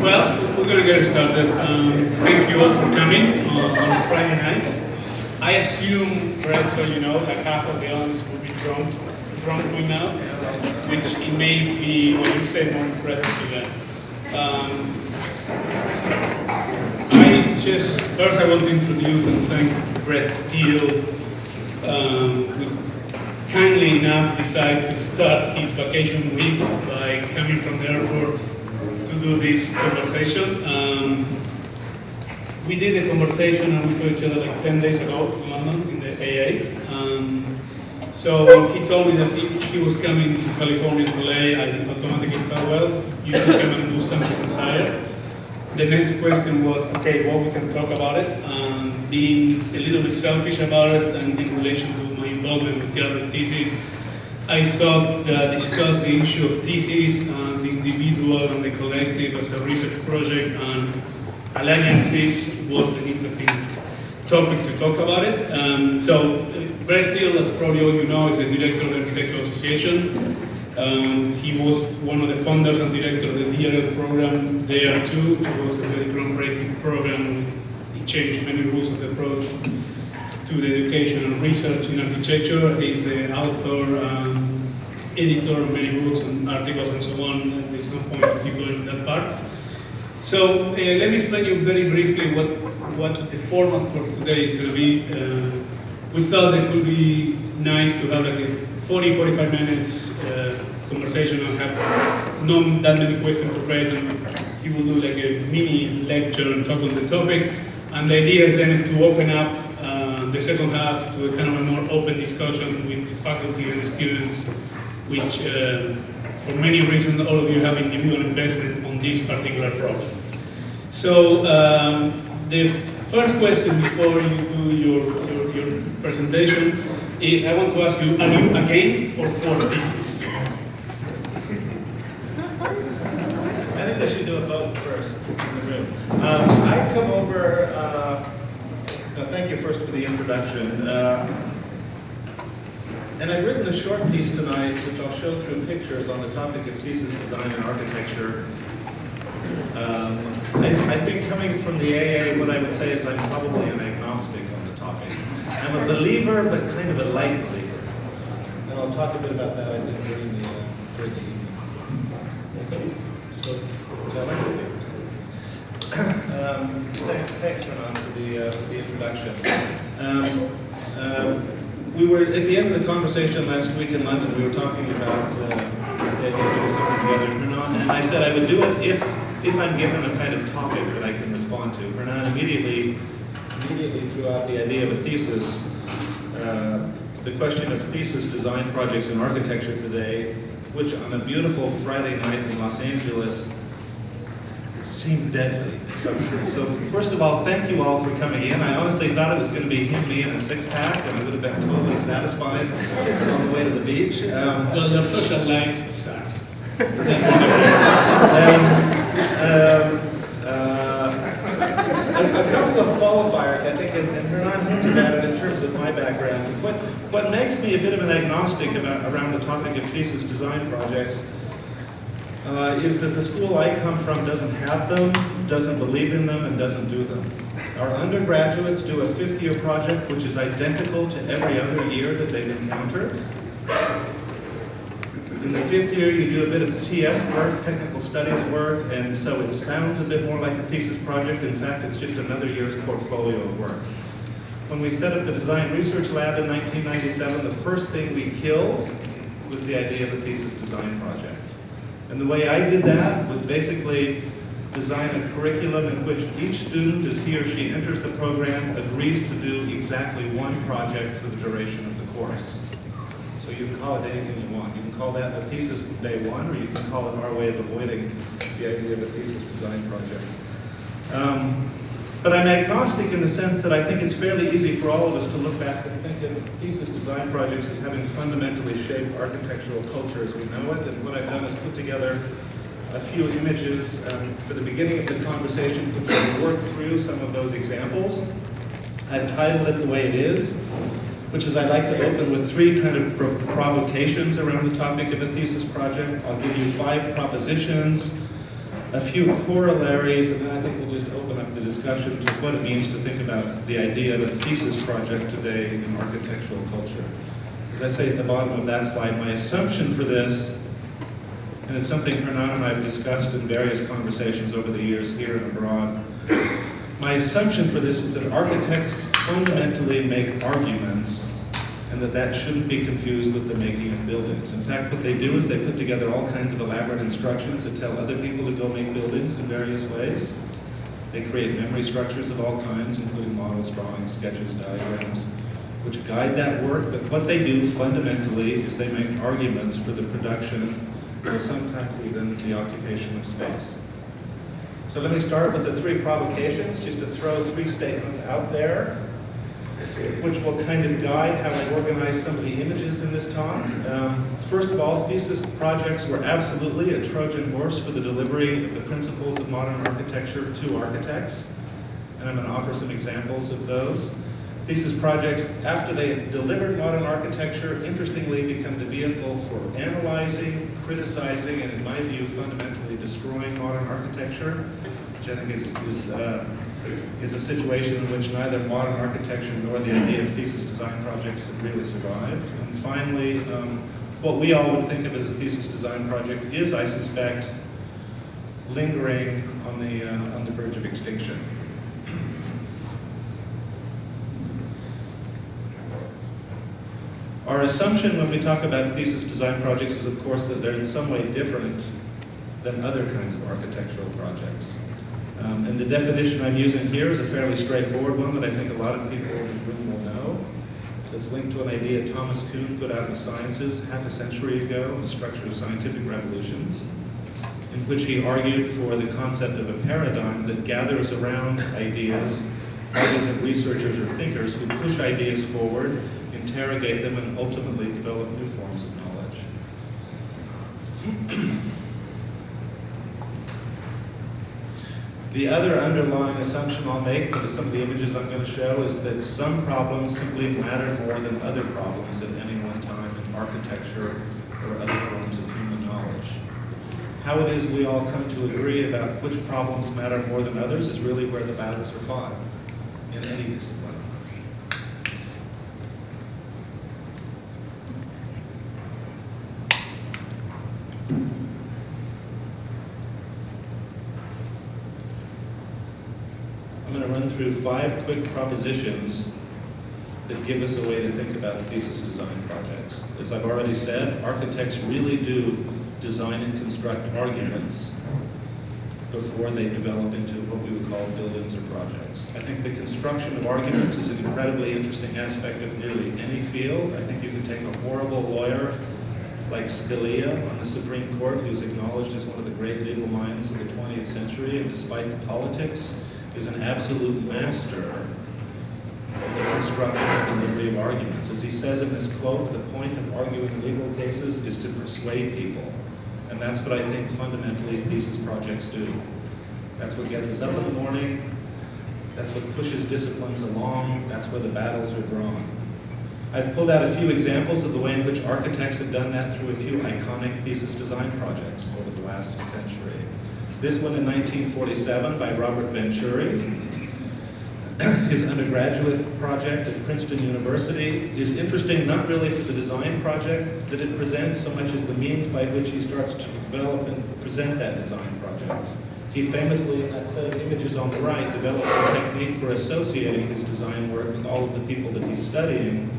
Well, we're going to get started. Thank you all for coming on Friday night. I assume, Brett, so you know, like half of the audience will be drunk right now, which it may be, what you say, more impressive to them. First I want to introduce and thank Brett Steele, who kindly enough decided to start his vacation week by coming from the airport to do this conversation. We did a conversation and we saw each other like 10 days ago in London in the AA. So he told me that he was coming to California to LA. I automatically thought, well, you should come and do something on SCI-Arc. The next question was, okay, well, we can talk about it. Being a little bit selfish about it and in relation to my involvement with the other thesis, I thought that discuss the issue of thesis and the individual and the collective as a research project and alliances was an interesting topic to talk about it. Brett Steele, as probably all you know, is the director of the Architectural Association. He was one of the founders and director of the DRL program there too. It was a very groundbreaking program. It changed many rules of approach to the education and research in architecture. He's the author, editor of many books and articles and so on. And there's no point to keep going in that part. So let me explain you very briefly what the format for today is going to be. We thought it would be nice to have like a 40-45 minutes conversation and have not that many questions for Brett, and he will do like a mini lecture and talk on the topic. And the idea is then to open up the second half to a kind of a more open discussion with the faculty and the students, which for many reasons all of you have individual investment on this particular problem. So the first question before you do your presentation is, I want to ask you, are you against or for thesis? I think we should do a vote first in the room. I come over, thank you first for the introduction. And I've written a short piece tonight, which I'll show through pictures on the topic of thesis design and architecture. I think coming from the AA, what I would say is I'm probably an agnostic on the topic. I'm a believer, but kind of a light believer. And I'll talk a bit about that, I think, during the evening. Okay? So, is that right? Thanks, Hernán, for the introduction. We were, at the end of the conversation last week in London, we were talking about doing something together, Hernán, and I said I would do it if I'm given a kind of topic that I can respond to. Hernán immediately threw out the idea of a thesis. The question of thesis design projects in architecture today, which on a beautiful Friday night in Los Angeles seemed deadly. So first of all, thank you all for coming in. I honestly thought it was going to be him, me, and a six-pack, and I would have been totally satisfied on the way to the beach. Well, your social life sucks. A couple of qualifiers, I think, and Hernán hinted at it in terms of my background. What makes me a bit of an agnostic around the topic of thesis design projects is that the school I come from doesn't have them, doesn't believe in them, and doesn't do them. Our undergraduates do a fifth-year project which is identical to every other year that they've encountered. In the fifth year, you do a bit of TS work, technical studies work, and so it sounds a bit more like a thesis project. In fact, it's just another year's portfolio of work. When we set up the Design Research Lab in 1997, the first thing we killed was the idea of a thesis design project. And the way I did that was basically design a curriculum in which each student, as he or she enters the program, agrees to do exactly one project for the duration of the course. So you can call it anything you want. You can call that the thesis from day one, or you can call it our way of avoiding the idea of a thesis design project. But I'm agnostic in the sense that I think it's fairly easy for all of us to look back and think of thesis design projects as having fundamentally shaped architectural culture as we know it. And what I've done is put together a few images for the beginning of the conversation, which will work through some of those examples. I've titled it the way it is, which is I like to open with three kind of provocations around the topic of a thesis project. I'll give you 5 propositions. a few corollaries, and then I think we'll just open up the discussion to what it means to think about the idea of a thesis project today in architectural culture. As I say at the bottom of that slide, my assumption for this, and it's something Hernán and I have discussed in various conversations over the years here and abroad, my assumption for this is that architects fundamentally make arguments, and that shouldn't be confused with the making of buildings. In fact, what they do is they put together all kinds of elaborate instructions that tell other people to go make buildings in various ways. They create memory structures of all kinds, including models, drawings, sketches, diagrams, which guide that work. But what they do fundamentally is they make arguments for the production, or sometimes even the occupation of space. So let me start with the three provocations, just to throw three statements out there, which will kind of guide how I organize some of the images in this talk. First of all, thesis projects were absolutely a Trojan horse for the delivery of the principles of modern architecture to architects, and I'm going to offer some examples of those. Thesis projects, after they have delivered modern architecture, interestingly become the vehicle for analyzing, criticizing, and in my view, fundamentally destroying modern architecture, which I think is a situation in which neither modern architecture nor the idea of thesis design projects have really survived. And finally, what we all would think of as a thesis design project is, I suspect, lingering on the verge of extinction. Our assumption when we talk about thesis design projects is, of course, that they're in some way different than other kinds of architectural projects. And the definition I'm using here is a fairly straightforward one that I think a lot of people in the room will know. It's linked to an idea Thomas Kuhn put out in the Sciences half a century ago in The Structure of Scientific Revolutions, in which he argued for the concept of a paradigm that gathers around ideas of researchers or thinkers who push ideas forward, interrogate them, and ultimately develop new forms of knowledge. The other underlying assumption I'll make for some of the images I'm going to show is that some problems simply matter more than other problems at any one time in architecture or other forms of human knowledge. How it is we all come to agree about which problems matter more than others is really where the battles are fought in any discipline. I'm going to run through 5 quick propositions that give us a way to think about thesis design projects. As I've already said, architects really do design and construct arguments before they develop into what we would call buildings or projects. I think the construction of arguments is an incredibly interesting aspect of nearly any field. I think you can take a horrible lawyer like Scalia on the Supreme Court, who's acknowledged as one of the great legal minds of the 20th century, and despite the politics, is an absolute master of the construction and delivery of arguments. As he says in this quote, the point of arguing legal cases is to persuade people. And that's what I think fundamentally thesis projects do. That's what gets us up in the morning. That's what pushes disciplines along. That's where the battles are drawn. I've pulled out a few examples of the way in which architects have done that through a few iconic thesis design projects over the last century. This one in 1947 by Robert Venturi. His undergraduate project at Princeton University is interesting not really for the design project that it presents so much as the means by which he starts to develop and present that design project. He famously, in that set of images on the right, develops a technique for associating his design work with all of the people that he's studying,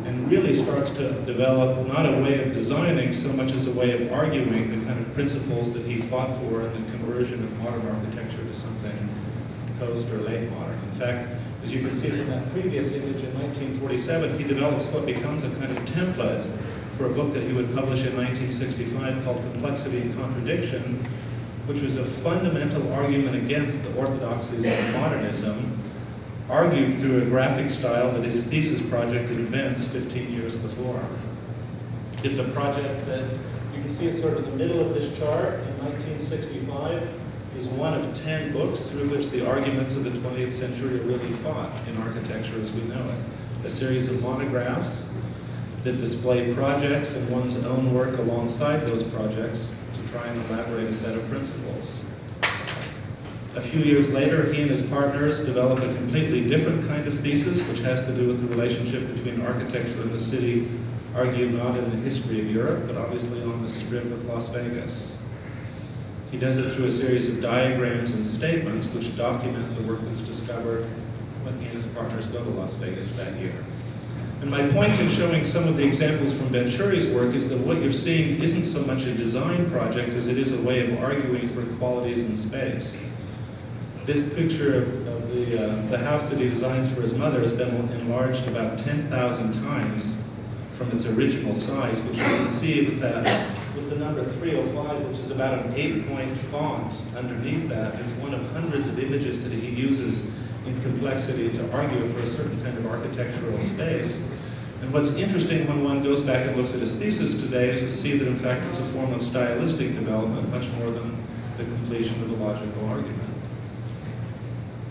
and really starts to develop not a way of designing so much as a way of arguing the kind of principles that he fought for in the conversion of modern architecture to something post or late modern. In fact, as you can see from that previous image in 1947, he develops what becomes a kind of template for a book that he would publish in 1965 called Complexity and Contradiction, which was a fundamental argument against the orthodoxies of modernism, argued through a graphic style that his thesis project invents 15 years before. It's a project that, you can see it sort of in the middle of this chart in 1965, is one of 10 books through which the arguments of the 20th century are really fought in architecture as we know it. A series of monographs that display projects and one's own work alongside those projects to try and elaborate a set of principles. A few years later, he and his partners develop a completely different kind of thesis, which has to do with the relationship between architecture and the city, argued not in the history of Europe, but obviously on the Strip of Las Vegas. He does it through a series of diagrams and statements which document the work that's discovered when he and his partners go to Las Vegas that year. And my point in showing some of the examples from Venturi's work is that what you're seeing isn't so much a design project as it is a way of arguing for qualities in space. This picture of the house that he designs for his mother has been enlarged about 10,000 times from its original size, which you can see with the number 305, which is about an 8-point font underneath that. It's one of hundreds of images that he uses in complexity to argue for a certain kind of architectural space. And what's interesting when one goes back and looks at his thesis today is to see that in fact it's a form of stylistic development much more than the completion of a logical argument.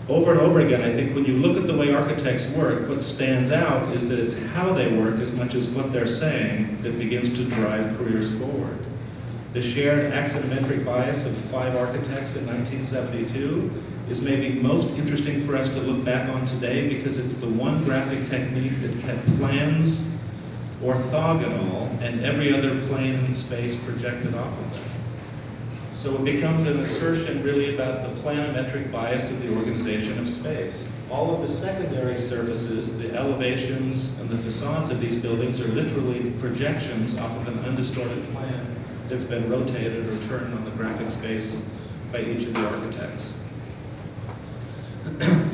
Over and over again, I think when you look at the way architects work, what stands out is that it's how they work as much as what they're saying that begins to drive careers forward. The shared axionometric bias of 5 architects in 1972 is maybe most interesting for us to look back on today because it's the one graphic technique that kept plans orthogonal and every other plane in space projected off of them. So it becomes an assertion really about the planometric bias of the organization of space. All of the secondary surfaces, the elevations and the facades of these buildings are literally projections off of an undistorted plan that's been rotated or turned on the graphic space by each of the architects.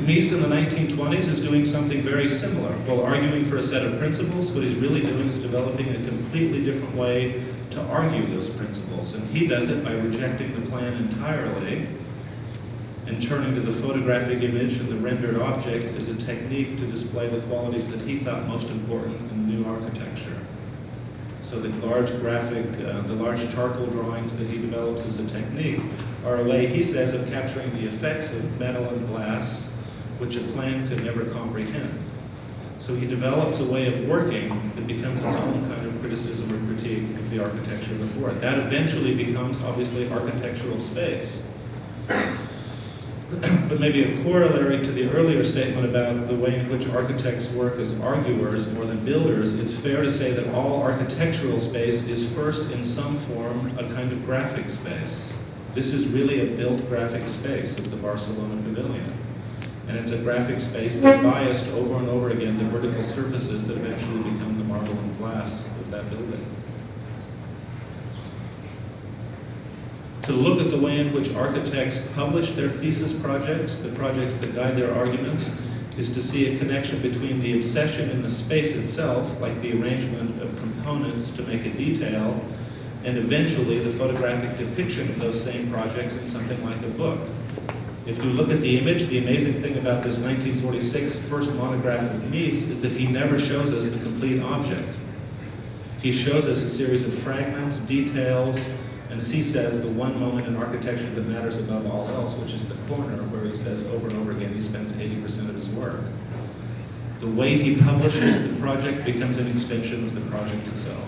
Mies in the 1920s is doing something very similar. While arguing for a set of principles, what he's really doing is developing a completely different way to argue those principles. And he does it by rejecting the plan entirely and turning to the photographic image and the rendered object as a technique to display the qualities that he thought most important in new architecture. So the large graphic, the large charcoal drawings that he develops as a technique are a way, he says, of capturing the effects of metal and glass, which a plan could never comprehend. So he develops a way of working that becomes its own kind of criticism or critique of the architecture before it. That eventually becomes, obviously, architectural space. But maybe a corollary to the earlier statement about the way in which architects work as arguers more than builders, it's fair to say that all architectural space is first in some form a kind of graphic space. This is really a built graphic space of the Barcelona Pavilion. And it's a graphic space that biased over and over again the vertical surfaces that eventually become the marble and glass of that building. To look at the way in which architects publish their thesis projects, the projects that guide their arguments, is to see a connection between the obsession in the space itself, like the arrangement of components to make a detail, and eventually the photographic depiction of those same projects in something like a book. If you look at the image, the amazing thing about this 1946 first monograph of Mies is that he never shows us the complete object. He shows us a series of fragments, details, and as he says, the one moment in architecture that matters above all else, which is the corner, where he says over and over again he spends 80% of his work. The way he publishes the project becomes an extension of the project itself.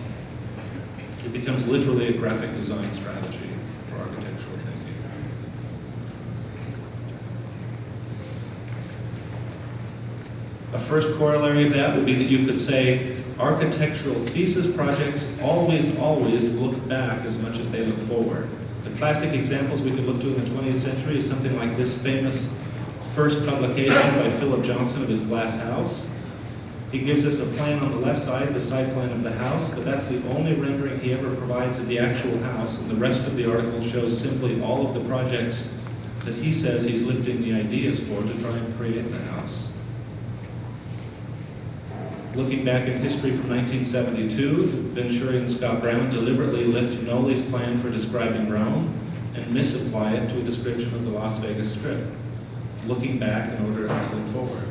It becomes literally a graphic design strategy for architectural thinking. A first corollary of that would be that you could say architectural thesis projects always look back as much as they look forward. The classic examples we could look to in the 20th century is something like this famous first publication by Philip Johnson of his glass house. He gives us a plan on the left side, the side plan of the house, but that's the only rendering he ever provides of the actual house, and the rest of the article shows simply all of the projects that he says he's lifting the ideas for to try and create the house. Looking back in history from 1972, Venturi and Scott Brown deliberately lift Nolli's plan for describing Rome and misapply it to a description of the Las Vegas Strip, looking back in order to look forward.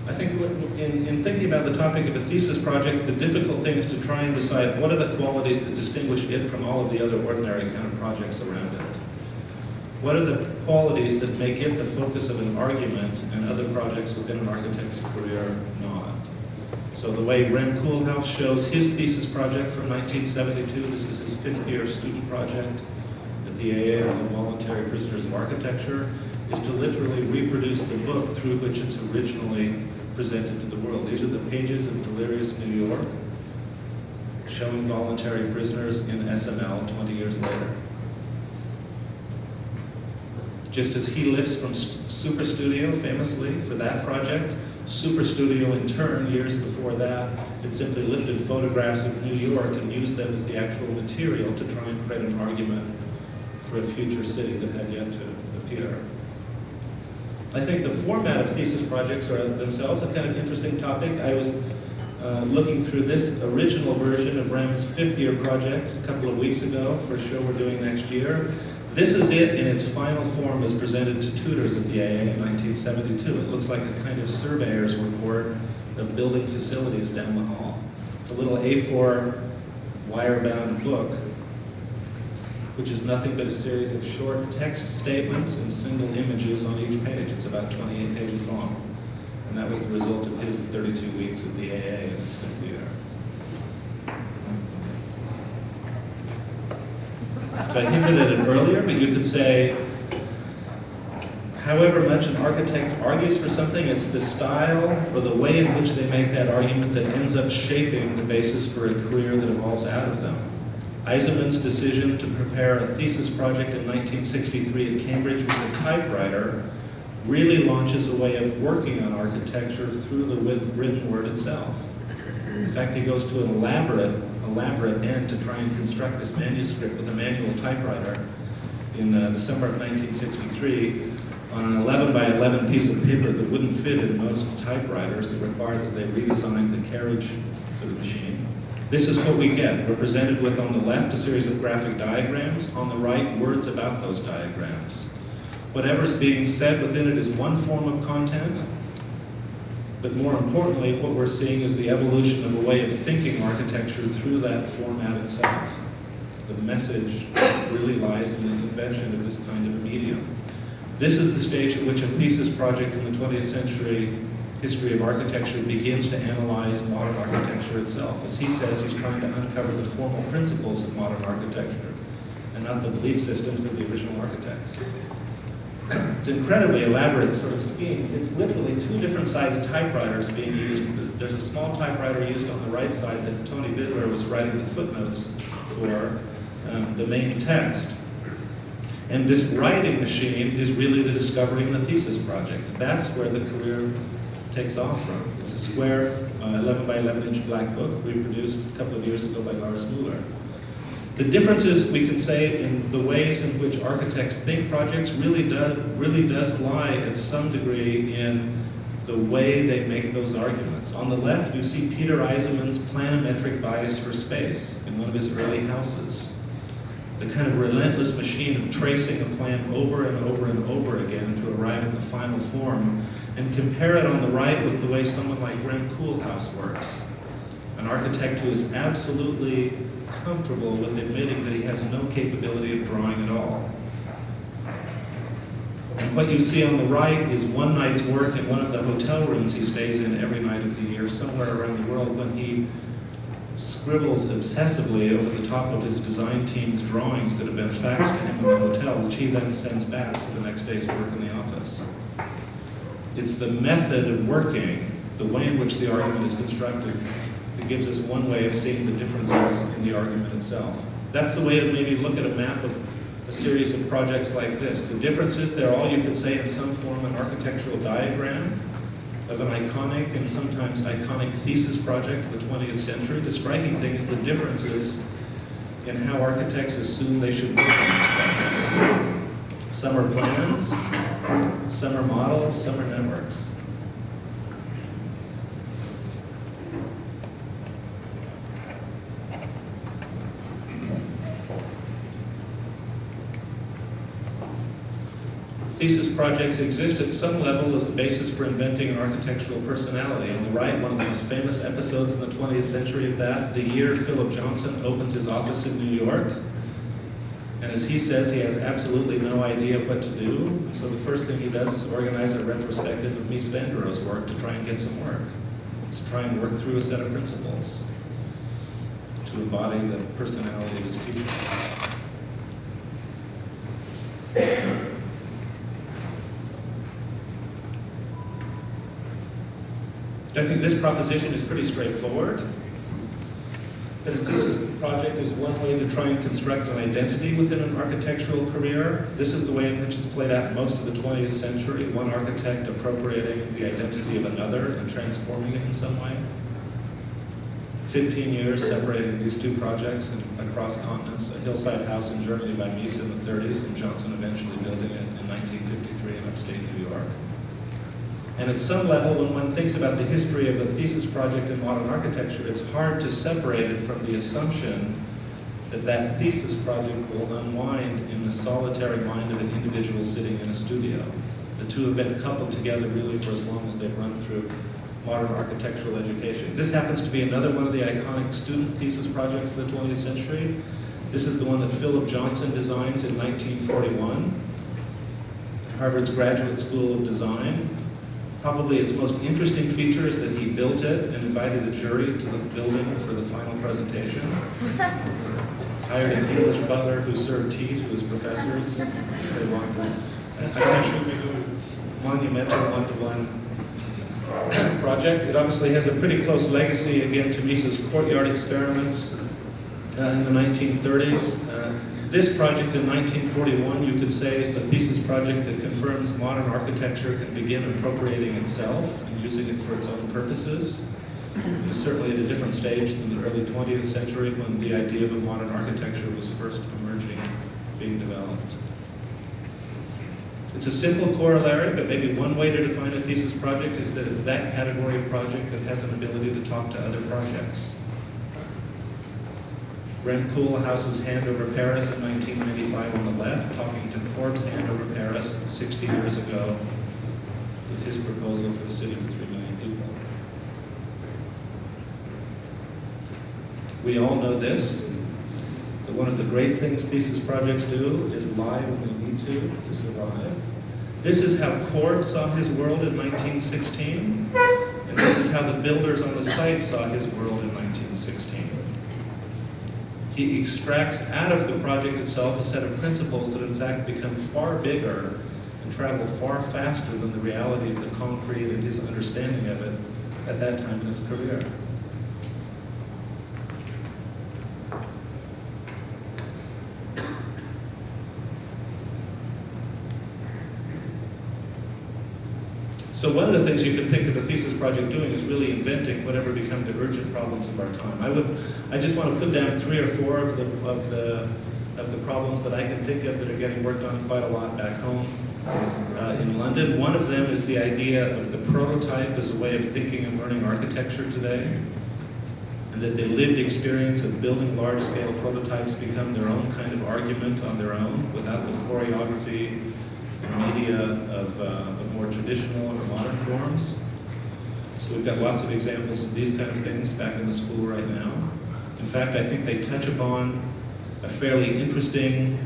I think in thinking about the topic of a thesis project, the difficult thing is to try and decide what are the qualities that distinguish it from all of the other ordinary kind of projects around it. What are the qualities that make it the focus of an argument and other projects within an architect's career not? So the way Rem Koolhaas shows his thesis project from 1972, this is his 5th-year student project at the AA on the Voluntary Prisoners of Architecture, is to literally reproduce the book through which it's originally presented to the world. These are the pages of Delirious New York, showing voluntary prisoners in SML 20 years later. Just as he lifts from Super Studio famously for that project, Super Studio in turn, years before that, had simply lifted photographs of New York and used them as the actual material to try and create an argument for a future city that had yet to appear. I think the format of thesis projects are themselves a kind of interesting topic. I was looking through this original version of Rem's 5th-year project a couple of weeks ago for a show we're doing next year. This is it in its final form as presented to tutors at the AA in 1972. It looks like a kind of surveyor's report of building facilities down the hall. It's a little A4 wire-bound book, which is nothing but a series of short text statements and single images on each page. It's about 28 pages long. And that was the result of his 32 weeks at the AA in his 5th year. So I hinted at it earlier, but you could say, however much an architect argues for something, it's the style or the way in which they make that argument that ends up shaping the basis for a career that evolves out of them. Eisenman's decision to prepare a thesis project in 1963 at Cambridge with a typewriter really launches a way of working on architecture through the written word itself. In fact, he goes to an elaborate end to try and construct this manuscript with a manual typewriter in the summer of 1963 on an 11 by 11 piece of paper that wouldn't fit in most typewriters that required that they redesign the carriage for the machine. This is what we get. We're presented with, on the left, a series of graphic diagrams, on the right, words about those diagrams. Whatever's being said within it is one form of content, but more importantly, what we're seeing is the evolution of a way of thinking architecture through that format itself. The message really lies in the invention of this kind of a medium. This is the stage at which a thesis project in the 20th century history of architecture begins to analyze modern architecture itself. As he says, he's trying to uncover the formal principles of modern architecture and not the belief systems of the original architects. It's an incredibly elaborate sort of scheme. It's literally 2 different sized typewriters being used. There's a small typewriter used on the right side that Tony Bidler was writing the footnotes for the main text. And this writing machine is really the discovery in the thesis project. That's where the career takes off from. It's a square 11 by 11 inch black book reproduced a couple of years ago by Lars Mueller. The differences, we can say, in the ways in which architects think projects really does lie at some degree in the way they make those arguments. On the left, you see Peter Eisenman's planimetric bias for space in one of his early houses. The kind of relentless machine of tracing a plan over and over and over again to arrive at the final form, and compare it on the right with the way someone like Rem Koolhaas works. An architect who is absolutely comfortable with admitting that he has no capability of drawing at all. And what you see on the right is one night's work in one of the hotel rooms he stays in every night of the year, somewhere around the world, when he scribbles obsessively over the top of his design team's drawings that have been faxed to him in the hotel, which he then sends back for the next day's work in the office. It's the method of working, the way in which the argument is constructed, that gives us one way of seeing the differences in the argument itself. That's the way to maybe look at a map of a series of projects like this. The differences, they're all, you could say, in some form, an architectural diagram of an iconic and sometimes iconic thesis project of the 20th century. The striking thing is the differences in how architects assume they should work on these projects. Some are plans, some are models, some are networks. Thesis projects exist at some level as the basis for inventing an architectural personality. On the right, one of the most famous episodes in the 20th century of that, the year Philip Johnson opens his office in New York. And as he says, he has absolutely no idea what to do. And so the first thing he does is organize a retrospective of Mies van der Rohe's work to try and get some work, to try and work through a set of principles to embody the personality of his teacher. I think this proposition is pretty straightforward. That a thesis project is one way to try and construct an identity within an architectural career. This is the way in which it's played out in most of the 20th century, one architect appropriating the identity of another and transforming it in some way. 15 years separating these two projects across continents, a hillside house in Germany by Mies in the 30s, and Johnson eventually building it in 1953 in upstate New York. And at some level, when one thinks about the history of a thesis project in modern architecture, it's hard to separate it from the assumption that that thesis project will unwind in the solitary mind of an individual sitting in a studio. The two have been coupled together really for as long as they've run through modern architectural education. This happens to be another one of the iconic student thesis projects of the 20th century. This is the one that Philip Johnson designs in 1941 at Harvard's Graduate School of Design. Probably its most interesting feature is that he built it and invited the jury to the building for the final presentation. Hired an English butler who served tea to his professors as they walked in. That's a monumental one-to-one project. It obviously has a pretty close legacy, again, to Mies's courtyard experiments in the 1930s. This project in 1941, you could say, is the thesis project that confirms modern architecture can begin appropriating itself and using it for its own purposes. It is certainly at a different stage than the early 20th century when the idea of a modern architecture was first emerging, being developed. It's a simple corollary, but maybe one way to define a thesis project is that it's that category of project that has an ability to talk to other projects. Rem Koolhaas's Hand Over Paris in 1995 on the left, talking to Corb's Hand Over Paris 60 years ago with his proposal for the city for 3 million people. We all know this, that one of the great things thesis projects do is lie when we need to survive. This is how Corb saw his world in 1916, and this is how the builders on the site saw his world in 1916. He extracts out of the project itself a set of principles that in fact become far bigger and travel far faster than the reality of the concrete and his understanding of it at that time in his career. So one of the things you can think of a thesis project doing is really inventing whatever become the urgent problems of our time. I just want to put down 3 or 4 of the problems that I can think of that are getting worked on quite a lot back home in London. One of them is the idea of the prototype as a way of thinking and learning architecture today, and that the lived experience of building large-scale prototypes become their own kind of argument on their own without the choreography and media of more traditional or modern forms. So we've got lots of examples of these kind of things back in the school right now. In fact, I think they touch upon a fairly interesting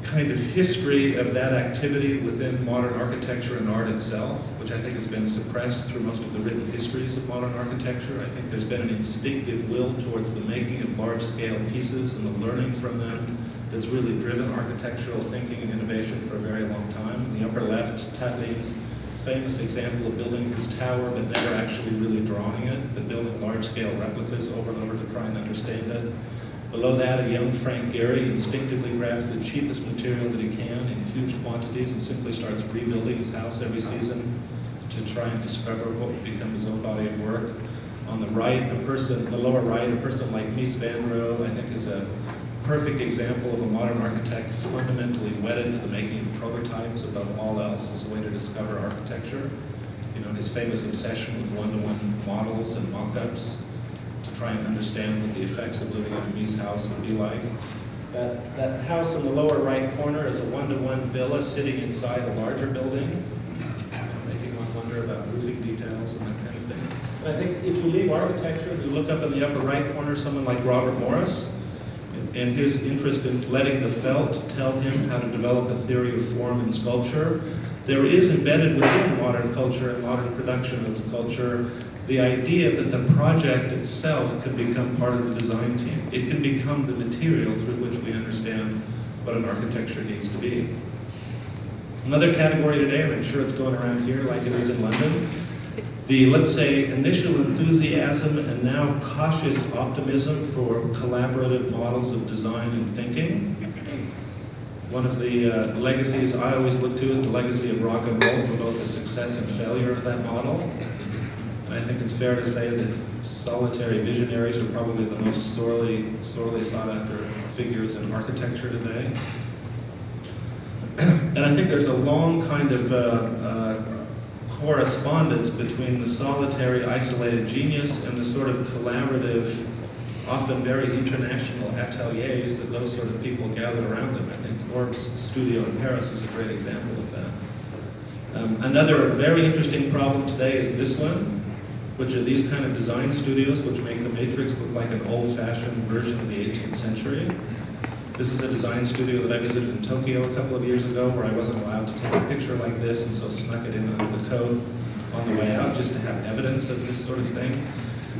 kind of history of that activity within modern architecture and art itself, which I think has been suppressed through most of the written histories of modern architecture. I think there's been an instinctive will towards the making of large-scale pieces and the learning from them that's really driven architectural thinking and innovation for a very long time. In the upper left, Tatlin's famous example of building this tower but never actually really drawing it, but building large-scale replicas over and over to try and understand it. Below that, a young Frank Gehry instinctively grabs the cheapest material that he can in huge quantities and simply starts rebuilding his house every season to try and discover what would become his own body of work. On the right, the lower right, a person like Mies van Roo, I think, is a perfect example of a modern architect fundamentally wedded to the making of prototypes above all else as a way to discover architecture. You know, his famous obsession with one-to-one models and mock-ups to try and understand what the effects of living in a Mies house would be like. That house in the lower right corner is a one-to-one villa sitting inside a larger building, making one wonder about roofing details and that kind of thing. And I think if you leave architecture, if you look up in the upper right corner, someone like Robert Morris, and his interest in letting the felt tell him how to develop a theory of form in sculpture, there is embedded within modern culture and modern production of culture the idea that the project itself can become part of the design team. It can become the material through which we understand what an architecture needs to be. Another category today, and I'm sure it's going around here like it is in London, the, let's say, initial enthusiasm and now cautious optimism for collaborative models of design and thinking. One of the legacies I always look to is the legacy of rock and roll for both the success and failure of that model. And I think it's fair to say that solitary visionaries are probably the most sorely sought after figures in architecture today. And I think there's a long kind of correspondence between the solitary, isolated genius and the sort of collaborative, often very international ateliers that those sort of people gather around them. I think Orb's studio in Paris is a great example of that. Another very interesting problem today is this one, which are these kind of design studios which make the matrix look like an old-fashioned version of the 18th century. This is a design studio that I visited in Tokyo a couple of years ago where I wasn't allowed to take a picture like this, and so snuck it in under the code on the way out just to have evidence of this sort of thing.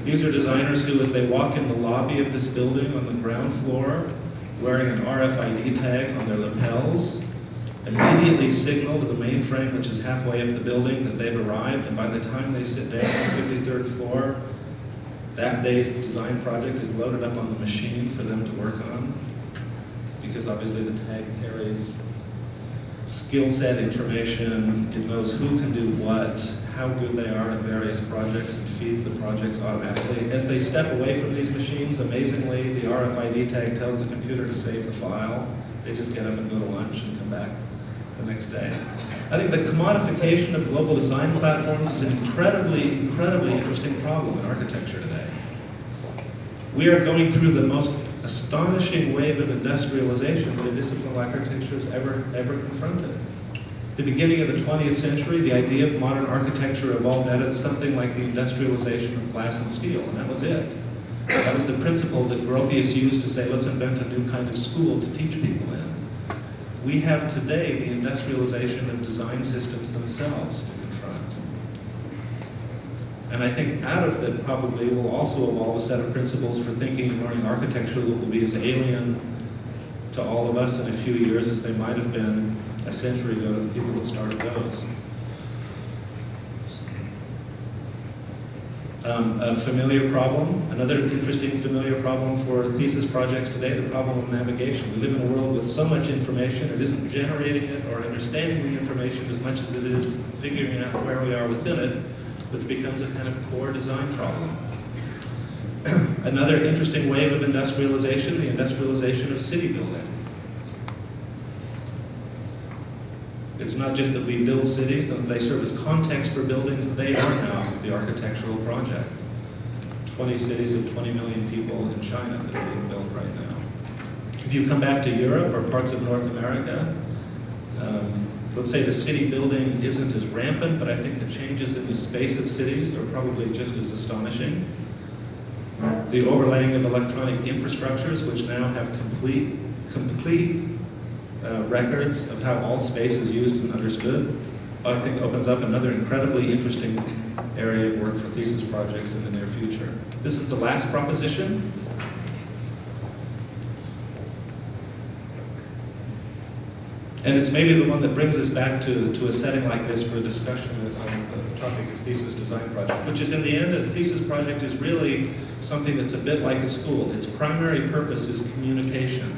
These are designers who, as they walk in the lobby of this building on the ground floor, wearing an RFID tag on their lapels, immediately signal to the mainframe, which is halfway up the building, that they've arrived, and by the time they sit down on the 53rd floor, that day's design project is loaded up on the machine for them to work on, because obviously the tag carries skill set information, it knows who can do what, how good they are at various projects, and feeds the projects automatically. As they step away from these machines, amazingly, the RFID tag tells the computer to save the file. They just get up and go to lunch and come back the next day. I think the commodification of global design platforms is an incredibly interesting problem in architecture today. We are going through the most astonishing wave of industrialization that a discipline like architecture has ever confronted. At the beginning of the 20th century, the idea of modern architecture evolved out of something like the industrialization of glass and steel, and that was it. That was the principle that Gropius used to say, let's invent a new kind of school to teach people in. We have today the industrialization of design systems themselves to confront. And I think out of that probably will also evolve a set of principles for thinking and learning architecture that will be as alien to all of us in a few years as they might have been a century ago to the people that started those. A familiar problem, another interesting familiar problem for thesis projects today, the problem of navigation. We live in a world with so much information, it isn't generating it or understanding the information as much as it is figuring out where we are within it, which becomes a kind of core design problem. Another interesting wave of industrialization, the industrialization of city building. It's not just that we build cities, that they serve as context for buildings, they are now the architectural project. 20 cities of 20 million people in China that are being built right now. If you come back to Europe or parts of North America, let's say the city building isn't as rampant, but I think the changes in the space of cities are probably just as astonishing. The overlaying of electronic infrastructures, which now have complete records of how all space is used and understood, I think opens up another incredibly interesting area of work for thesis projects in the near future. This is the last proposition. And it's maybe the one that brings us back to a setting like this for a discussion on the topic of thesis design project, which is in the end, a thesis project is really something that's a bit like a school. Its primary purpose is communication.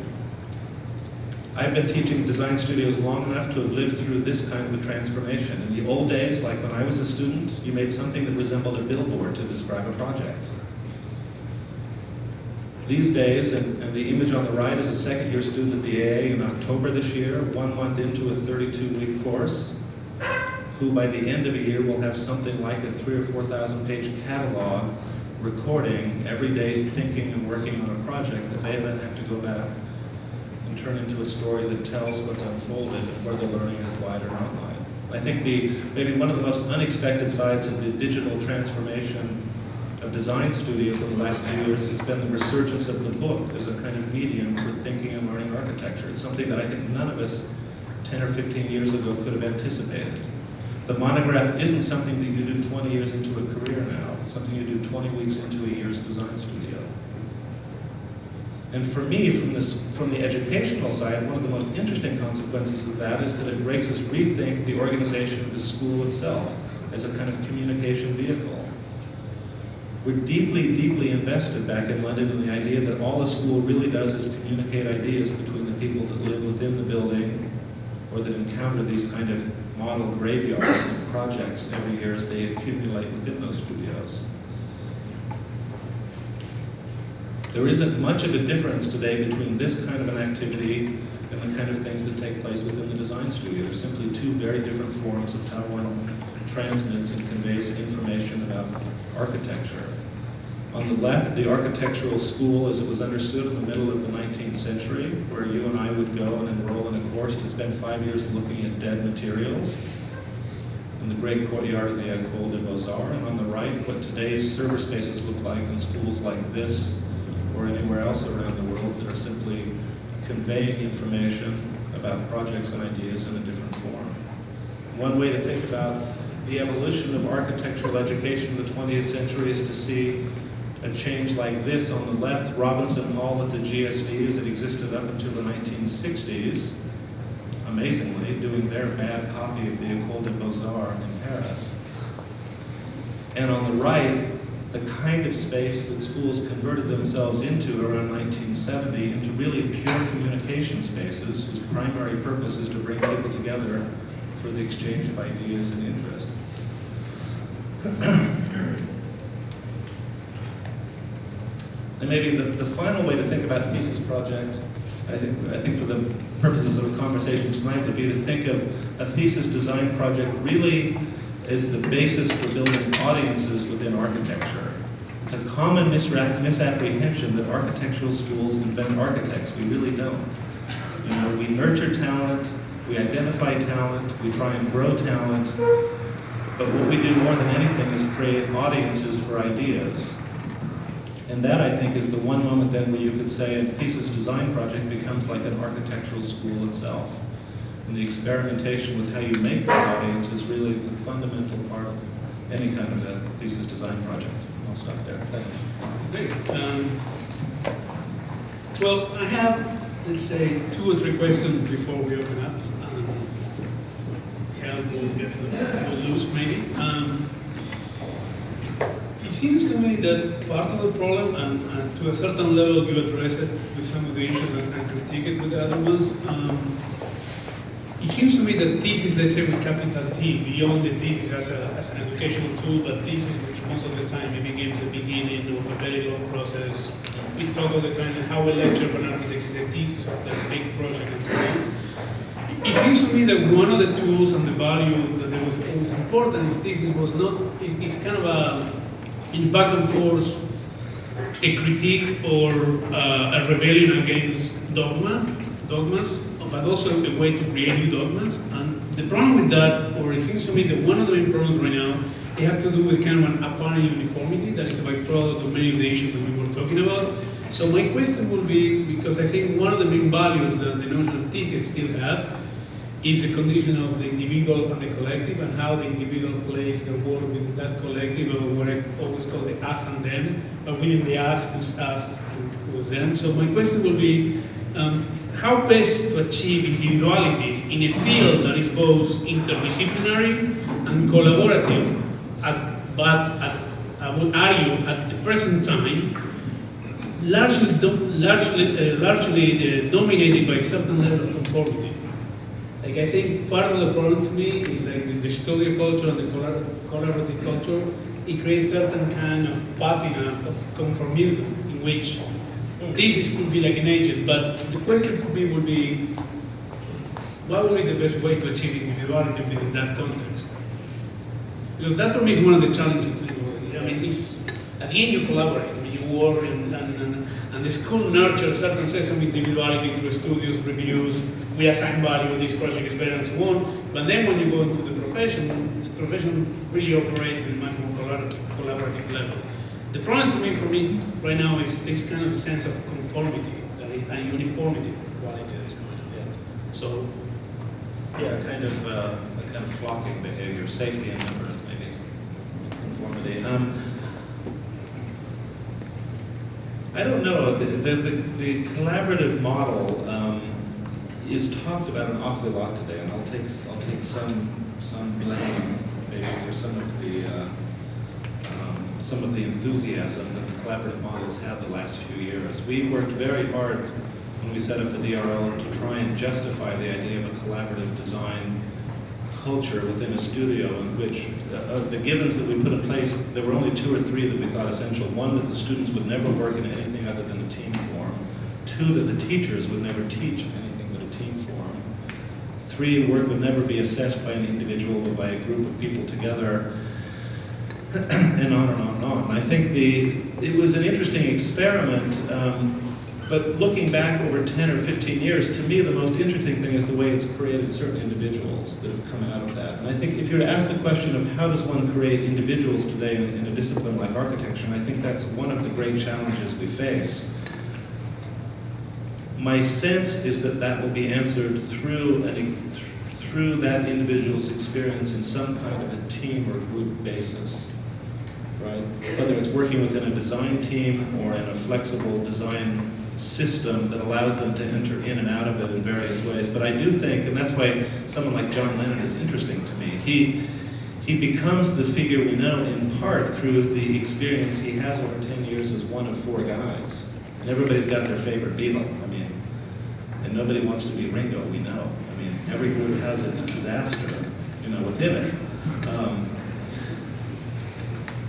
I've been teaching design studios long enough to have lived through this kind of a transformation. In the old days, like when I was a student, you made something that resembled a billboard to describe a project. These days, and the image on the right is a second-year student at the AA in October this year, 1 month into a 32-week course, who by the end of a year will have something like a 3,000 or 4,000 page catalog recording every day's thinking and working on a project that they then have to go back and turn into a story that tells what's unfolded and where the learning is lied or not lied. I think maybe one of the most unexpected sides of the digital transformation of design studios in the last few years has been the resurgence of the book as a kind of medium for thinking and learning architecture. It's something that I think none of us 10 or 15 years ago could have anticipated. The monograph isn't something that you do 20 years into a career now. It's something you do 20 weeks into a year's design studio. And for me, from the educational side, one of the most interesting consequences of that is that it makes us rethink the organization of the school itself as a kind of communication vehicle. We're deeply, deeply invested back in London in the idea that all a school really does is communicate ideas between the people that live within the building or that encounter these kind of model graveyards of projects every year as they accumulate within those studios. There isn't much of a difference today between this kind of an activity and the kind of things that take place within the design studio. They're simply two very different forms of how one transmits and conveys information about architecture. On the left, the architectural school as it was understood in the middle of the 19th century, where you and I would go and enroll in a course to spend 5 years looking at dead materials in the great courtyard of the École des Beaux-Arts. And on the right, what today's server spaces look like in schools like this or anywhere else around the world that are simply conveying information about projects and ideas in a different form. One way to think about the evolution of architectural education in the 20th century is to see a change like this. On the left, Robinson Hall at the GSD as it existed up until the 1960s, amazingly, doing their bad copy of the École des Beaux-Arts in Paris. And on the right, the kind of space that schools converted themselves into around 1970 into really pure communication spaces whose primary purpose is to bring people together for the exchange of ideas and interests. And maybe the final way to think about thesis project, I think for the purposes of a conversation tonight, would be to think of a thesis design project really as the basis for building audiences within architecture. It's a common misapprehension that architectural schools invent architects. We really don't. You know, we nurture talent, we identify talent, we try and grow talent, but what we do more than anything is create audiences for ideas. And that, I think, is the one moment then where you could say a thesis design project becomes like an architectural school itself. And the experimentation with how you make those audiences is really the fundamental part of any kind of a thesis design project. I'll stop there. Thanks. Great. Well, I have, let's say, 2 or 3 questions before we open up. We'll get a little loose, maybe. It seems to me that part of the problem, and to a certain level you address it with some of the issues and critique it with the other ones, it seems to me that thesis, let's say with capital T, beyond the thesis as an educational tool, but thesis which most of the time maybe gives a beginning of a very long process. We talk all the time how a lecture for an architect is a thesis of that big project and so on. It seems to me that one of the tools and the value that was always important is thesis was not, is kind of a, in back and forth, a critique or a rebellion against dogmas, but also a way to create new dogmas. And the problem with that, or it seems to me that one of the main problems right now, they have to do with kind of an apparent uniformity that is a byproduct of many of the issues that we were talking about. So my question will be, because I think one of the main values that the notion of thesis still have is the condition of the individual and the collective, and how the individual plays the role within that collective, or what I always call the us and them, but within the us, who's us, who's them. So my question will be, how best to achieve individuality in a field that is both interdisciplinary and collaborative, I would argue at the present time, largely dominated by a certain level of conformity. Like, I think part of the problem to me is like the studio culture and the collaborative culture, it creates certain kind of patina of conformism in which thesis could be like an agent, but the question for me would be, what would be the best way to achieve individuality within that context? Because that for me is one of the challenging things. I mean, it's, at the end you collaborate, I mean, you work and the school nurtures a certain sense of individuality through studios, reviews, we assign value, this project is better and so on. But then when you go into the profession really operates in a much more collaborative level. The problem to me, for me, right now is this kind of sense of conformity and uniformity quality that is going on there. So, Yeah, a kind of flocking behavior, safety in numbers, maybe, conformity. I don't know. The collaborative model is talked about an awfully lot today, and I'll take some blame maybe for some of the enthusiasm that the collaborative models had the last few years. We worked very hard when we set up the DRL to try and justify the idea of a collaborative design culture within a studio in which, of the givens that we put in place, there were only 2 or 3 that we thought essential. One, that the students would never work in anything other than a team form. 2, that the teachers would never teach in anything but a team form. 3, work would never be assessed by an individual but by a group of people together, and on and on and on. And I think it was an interesting experiment, but looking back over 10 or 15 years, to me the most interesting thing is the way it's created certain individuals that have come out of that. And I think if you were to ask the question of how does one create individuals today in a discipline like architecture, and I think that's one of the great challenges we face, my sense is that that will be answered through that individual's experience in some kind of a team or group basis. Right? Whether it's working within a design team or in a flexible design system that allows them to enter in and out of it in various ways. But I do think, and that's why someone like John Lennon is interesting to me, he becomes the figure we know in part through the experience he has over 10 years as one of 4 guys. And everybody's got their favorite Beatle. I mean, and nobody wants to be Ringo, we know. I mean, every group has its disaster, within it.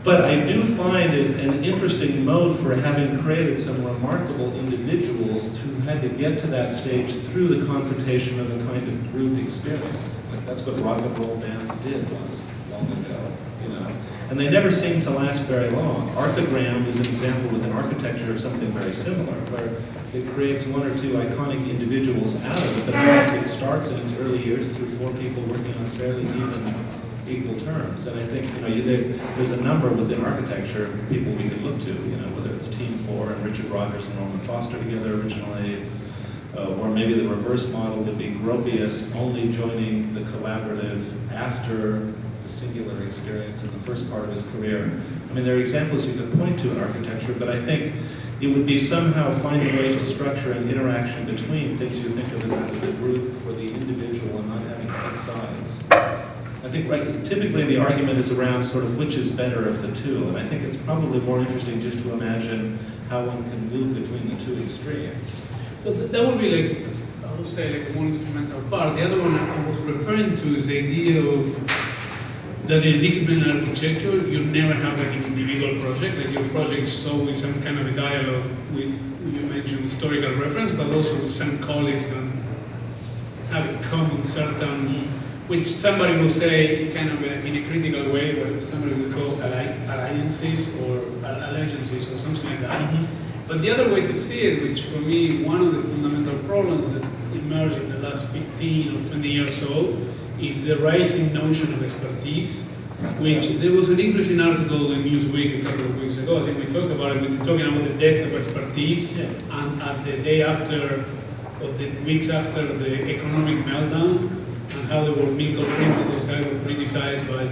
But I do find it an interesting mode for having created some remarkable individuals who had to get to that stage through the confrontation of a kind of group experience. Like that's what rock and roll bands did once, long ago, And they never seem to last very long. Archigram is an example within architecture of something very similar, where it creates 1 or 2 iconic individuals out of it, but in fact it starts in its early years through 4 people working on fairly equal terms. And I think, there's a number within architecture, people we could look to, whether it's Team 4 and Richard Rogers and Norman Foster together originally, or maybe the reverse model would be Gropius only joining the collaborative after the singular experience in the first part of his career. I mean, there are examples you could point to in architecture, but I think it would be somehow finding ways to structure an interaction between things you think of as the group or the individual and not having both sides. I think typically the argument is around sort of which is better of the two, and I think it's probably more interesting just to imagine how one can move between the 2 extremes. But that would be I would say one instrumental part. The other one I was referring to is the idea of that in disciplinary architecture, you never have an individual project, like your project is always some kind of a dialogue with, you mentioned historical reference, but also with some colleagues that have a common certain, which somebody will say kind of in a critical way, but somebody will call alliances or allegiances or something like that. But the other way to see it, which for me, one of the fundamental problems that emerged in the last 15 or 20 years or so, is the rising notion of expertise, which there was an interesting article in Newsweek a couple of weeks ago. I think we talked about it. We were talking about the death of expertise, and at the day after, or the weeks after the economic meltdown, and how they were Milton Friedman, those guys were criticized by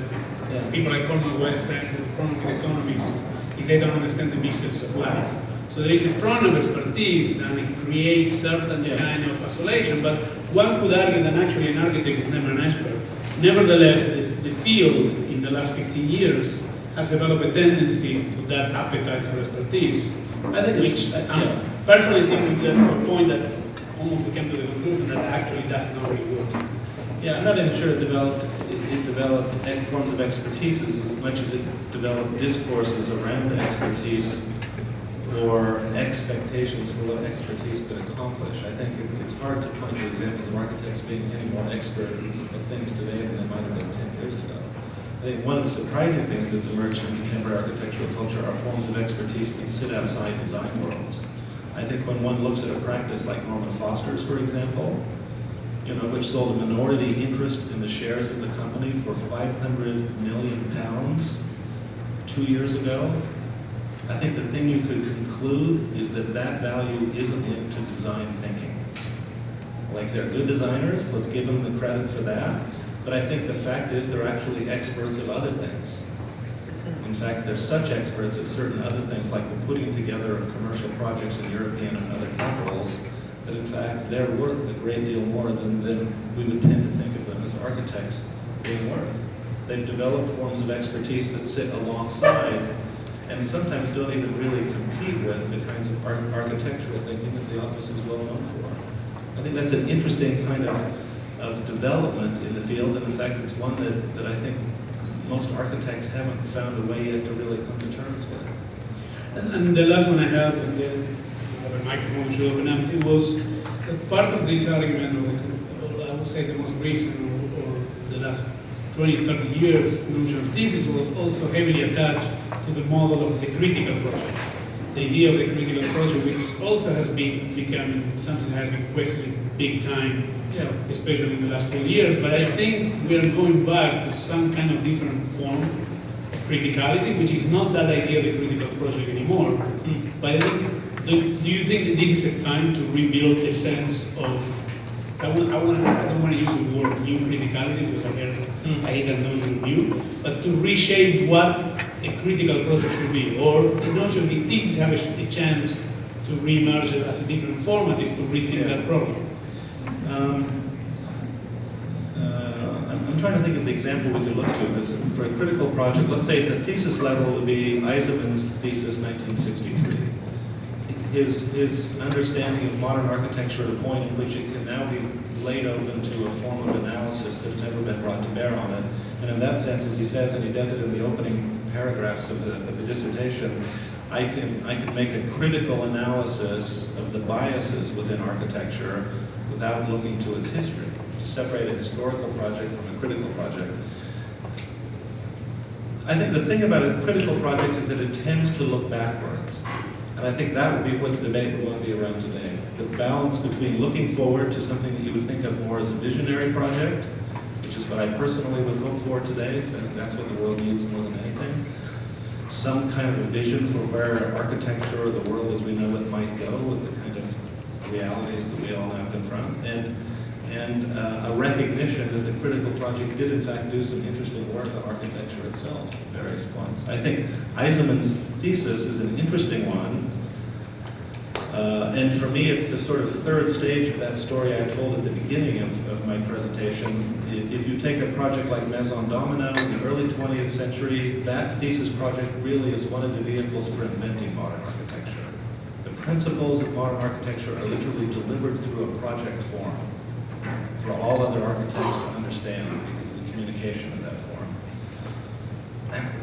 people like Coleman White saying that the problem with economists is they don't understand the business of life. So there is a problem of expertise that it creates certain kind of isolation, but one could argue that actually an architect is never an expert. Nevertheless, the field in the last 15 years has developed a tendency to that appetite for expertise. I think personally think that's a point that almost we came to the conclusion that actually does not really work. Yeah, I'm not even sure it developed forms of expertise as much as it developed discourses around expertise or expectations for what expertise could accomplish. I think it's hard to point to examples of architects being any more expert at things today than they might have been 10 years ago. I think one of the surprising things that's emerged in contemporary architectural culture are forms of expertise that sit outside design worlds. I think when one looks at a practice like Norman Foster's, for example, which sold a minority interest in the shares of the company for £500 million 2 years ago, I think the thing you could conclude is that that value isn't linked to design thinking. Like, they're good designers, let's give them the credit for that. But I think the fact is they're actually experts of other things. In fact, they're such experts at certain other things, like the putting together of commercial projects in European and other capitals, that in fact they're worth a great deal more than we would tend to think of them as architects being worth. They've developed forms of expertise that sit alongside and sometimes don't even really compete with the kinds of architectural thinking that the office is well known for. I think that's an interesting kind of development in the field, and in fact it's one that I think most architects haven't found a way yet to really come to terms with. And the last one I have, and then the microphone should open up, it was part of this argument, or I would say the most recent, or the last 20, 30 years notion of thesis was also heavily attached to the model of the critical project. The idea of the critical project, which also has been becoming something that has been questioned big time, especially in the last few years. But I think we are going back to some kind of different form of criticality, which is not that idea of the critical project anymore. But I think, do you think that this is a time to rebuild a sense of, I don't want to use the word new criticality because I hate that notion of new, but to reshape what a critical project should be, or the notion that thesis have a chance to re-emerge as a different format is to rethink that problem. I'm trying to think of the example we could look to. As for a critical project, let's say at the thesis level would be Eisenman's thesis, 1963. His understanding of modern architecture at a point in which it can now be laid open to a form of analysis that has never been brought to bear on it. And in that sense, as he says, and he does it in the opening paragraphs of the dissertation, I can make a critical analysis of the biases within architecture without looking to its history, to separate a historical project from a critical project. I think the thing about a critical project is that it tends to look backwards. And I think that would be what the debate would want to be around today. The balance between looking forward to something that you would think of more as a visionary project, which is what I personally would hope for today, because I think that's what the world needs more than anything. Some kind of a vision for where architecture or the world as we know it might go with the kind of realities that we all now confront. And a recognition that the critical project did in fact do some interesting work on architecture itself at various points. I think Eisenman's thesis is an interesting one. And for me, it's the sort of third stage of that story I told at the beginning of my presentation. If you take a project like Maison Domino in the early 20th century, that thesis project really is one of the vehicles for inventing modern architecture. The principles of modern architecture are literally delivered through a project form for all other architects to understand because of the communication of that form.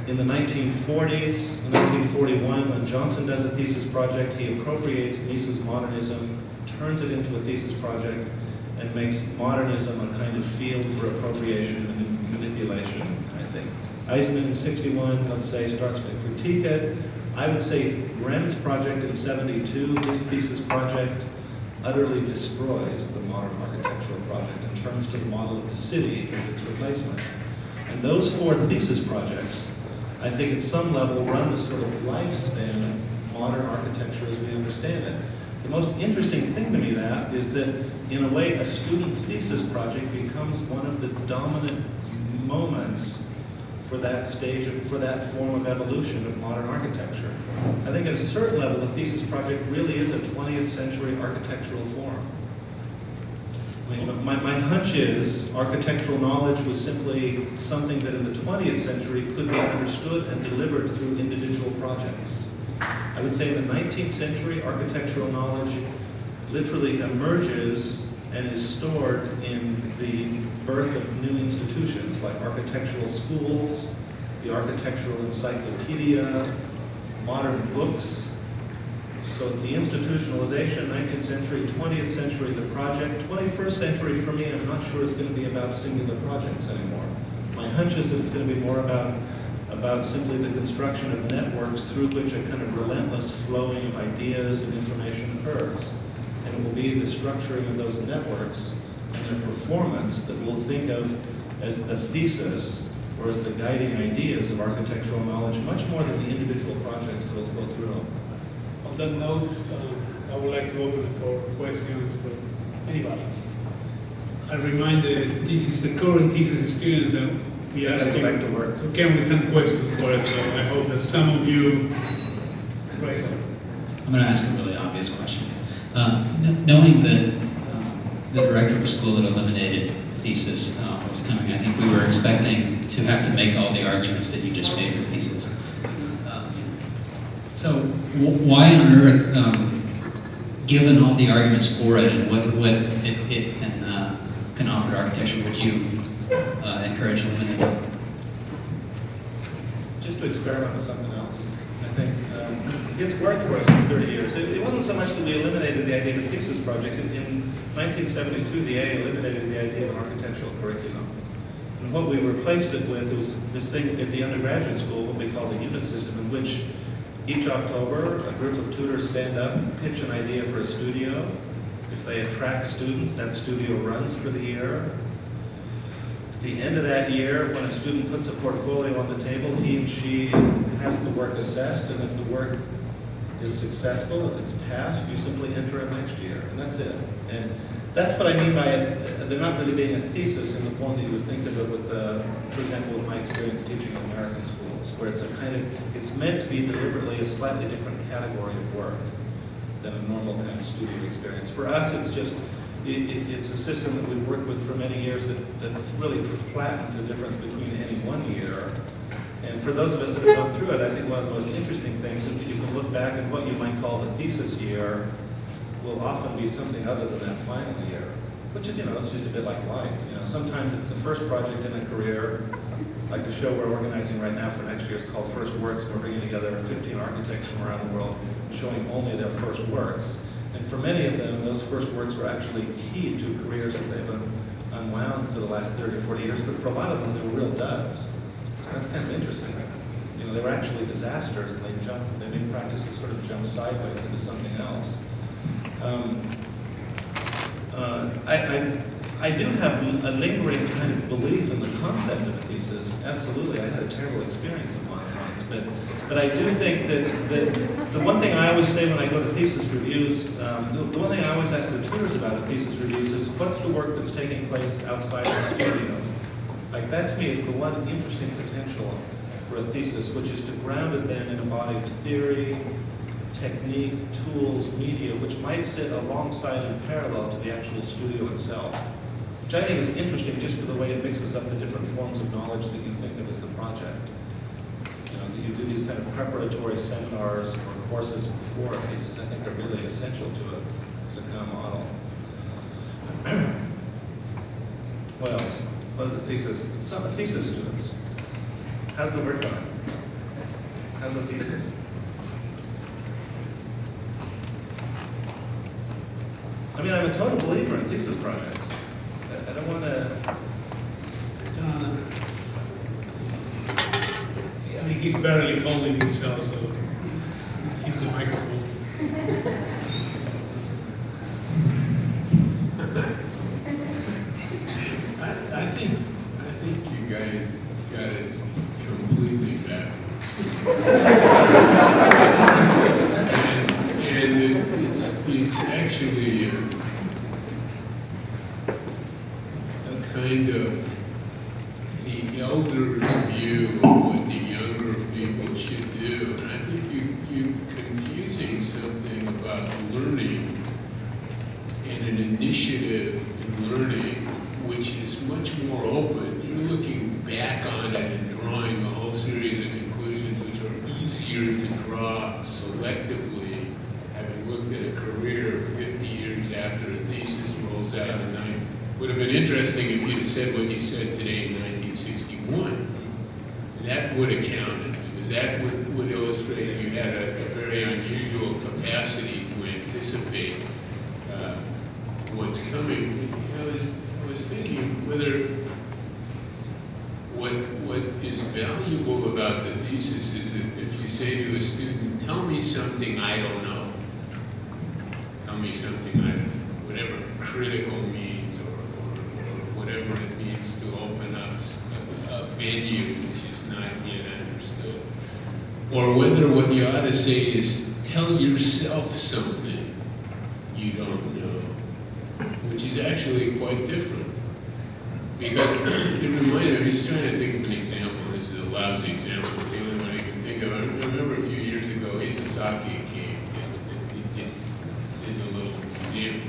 In the 1940s, in 1941, when Johnson does a thesis project, he appropriates Mises modernism, turns it into a thesis project, and makes modernism a kind of field for appropriation and manipulation, I think. Eisenman in 61, let's say, starts to critique it. I would say Grem's project in 72, his thesis project, utterly destroys the modern architectural project and turns to the model of the city as its replacement. And those four thesis projects, I think at some level run the sort of lifespan of modern architecture as we understand it. The most interesting thing to me that is that, in a way, a student thesis project becomes one of the dominant moments for that stage, for that form of evolution of modern architecture. I think at a certain level, a thesis project really is a 20th century architectural form. I mean, my hunch is architectural knowledge was simply something that in the 20th century could be understood and delivered through individual projects. I would say in the 19th century, architectural knowledge literally emerges and is stored in the birth of new institutions like architectural schools, the architectural encyclopedia, modern books. So it's the institutionalization, 19th century, 20th century, the project. 21st century, for me, I'm not sure it's going to be about singular projects anymore. My hunch is that it's going to be more about simply the construction of networks through which a kind of relentless flowing of ideas and information occurs. And it will be the structuring of those networks and their performance that we'll think of as the thesis or as the guiding ideas of architectural knowledge, much more than the individual projects that will go through them. On that note, I would like to open it for questions from anybody. I remind the current thesis student that we ask Go him back to work. to come with some questions for it, so I hope that some of you raise up. I'm going to ask a really obvious question. Knowing that the director of a school that eliminated thesis was coming, I think we were expecting to have to make all the arguments that you just made for thesis. So why on earth, given all the arguments for it and what it can offer to architecture, would you encourage eliminating? Just to experiment with something else. I think it's worked for us for 30 years. It wasn't so much that we eliminated the idea of a thesis project. In 1972, the A eliminated the idea of an architectural curriculum. And what we replaced it with was this thing at the undergraduate school, what we call the unit system, in which each October, a group of tutors stand up and pitch an idea for a studio. If they attract students, that studio runs for the year. At the end of that year, when a student puts a portfolio on the table, he and she has the work assessed, and if the work is successful, if it's passed, you simply enter it next year, and that's it. And that's what I mean by it. They're not really being a thesis in the form that you would think of it with, for example, with my experience teaching in American schools, where it's it's meant to be deliberately a slightly different category of work than a normal kind of studio experience. For us, it's just, it's a system that we've worked with for many years that really flattens the difference between any one year. And for those of us that have gone through it, I think one of the most interesting things is that you can look back and what you might call the thesis year will often be something other than that final year, which is, it's just a bit like life. Sometimes it's the first project in a career, like the show we're organizing right now for next year is called First Works. We're bringing together 15 architects from around the world showing only their first works. And for many of them, those first works were actually key to careers that they've unwound for the last 30 or 40 years, but for a lot of them, they were real duds. That's kind of interesting. They were actually disasters, and they made practices sort of jump sideways into something else. I do have a lingering kind of belief in the concept of a thesis. Absolutely, I had a terrible experience of one once, but I do think that the one thing I always say when I go to thesis reviews, the one thing I always ask the tutors about at thesis reviews is, what's the work that's taking place outside the studio? Like, that to me is the one interesting potential for a thesis, which is to ground it then in a body of theory, technique, tools, media, which might sit alongside and parallel to the actual studio itself, which I think is interesting just for the way it mixes up the different forms of knowledge that you think of as the project. That you do these kind of preparatory seminars or courses before a thesis, I think are really essential to it as a kind of model. What else? What are the thesis? Some of the thesis students. How's the work going? How's the thesis? I mean, I'm a total believer in thesis projects. I don't want to... I mean, he's barely holding himself, so keep the microphone. I think you guys got it completely backwards. and it's actually a kind of the elders' view of what the younger people should do. And I think you're confusing something about learning and an initiative in learning which is much more open. You're looking back on it and drawing a whole series of conclusions which are easier to draw selectively, having looked at a career 50 years after a thesis rolls out. And it would have been interesting if you'd said what you said today in 1961. That would have counted, because that would illustrate you had a very unusual capacity to anticipate what's coming. I was thinking whether what is valuable about the thesis is if you say to a student, tell me something I don't know. Tell me something I don't know. Whatever critical means or whatever it means to open up a venue which is not yet understood. Or whether what you ought to say is, tell yourself something you don't know, which is actually quite different. Because it reminded me, I was trying to think of an example. This is a lousy example. It's the only one I can think of. I remember a few years ago, Isasaki came in a little museum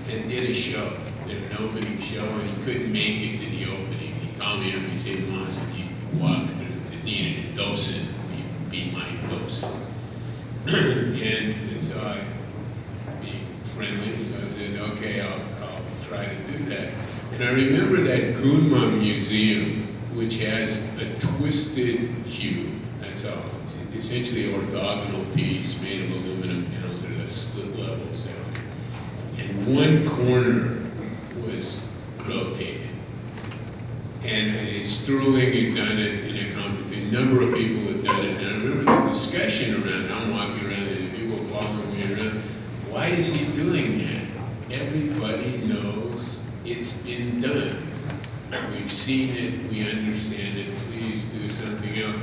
and did a show, did an opening show, and he couldn't make it to the opening. He called me up and he said, "Moss, if you walk through, if you needed a docent, will you be my docent?" and so I, being friendly, so I said, "Okay, I'll try to do that." And I remember that Gunma Museum, which has a twisted cube. That's all. It's essentially an orthogonal piece made of aluminum panels that are split levels. And one corner was rotated. And Sterling had done it in a competition. A number of people had done it. And I remember the discussion around, I'm walking around and people following me around. Why is he doing that? Everybody knows it's been done. We've seen it, we understand it, please do something else.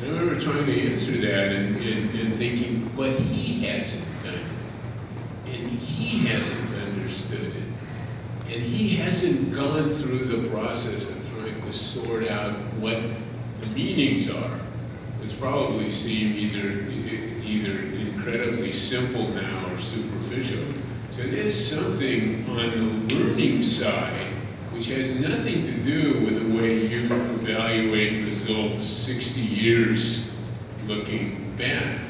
And I remember trying to answer that and thinking, but he hasn't done it. And he hasn't understood it. And he hasn't gone through the process of trying to sort out what the meanings are, which probably seem either incredibly simple now or superficial. So there's something on the learning side which has nothing to do with the way you evaluate results 60 years looking back.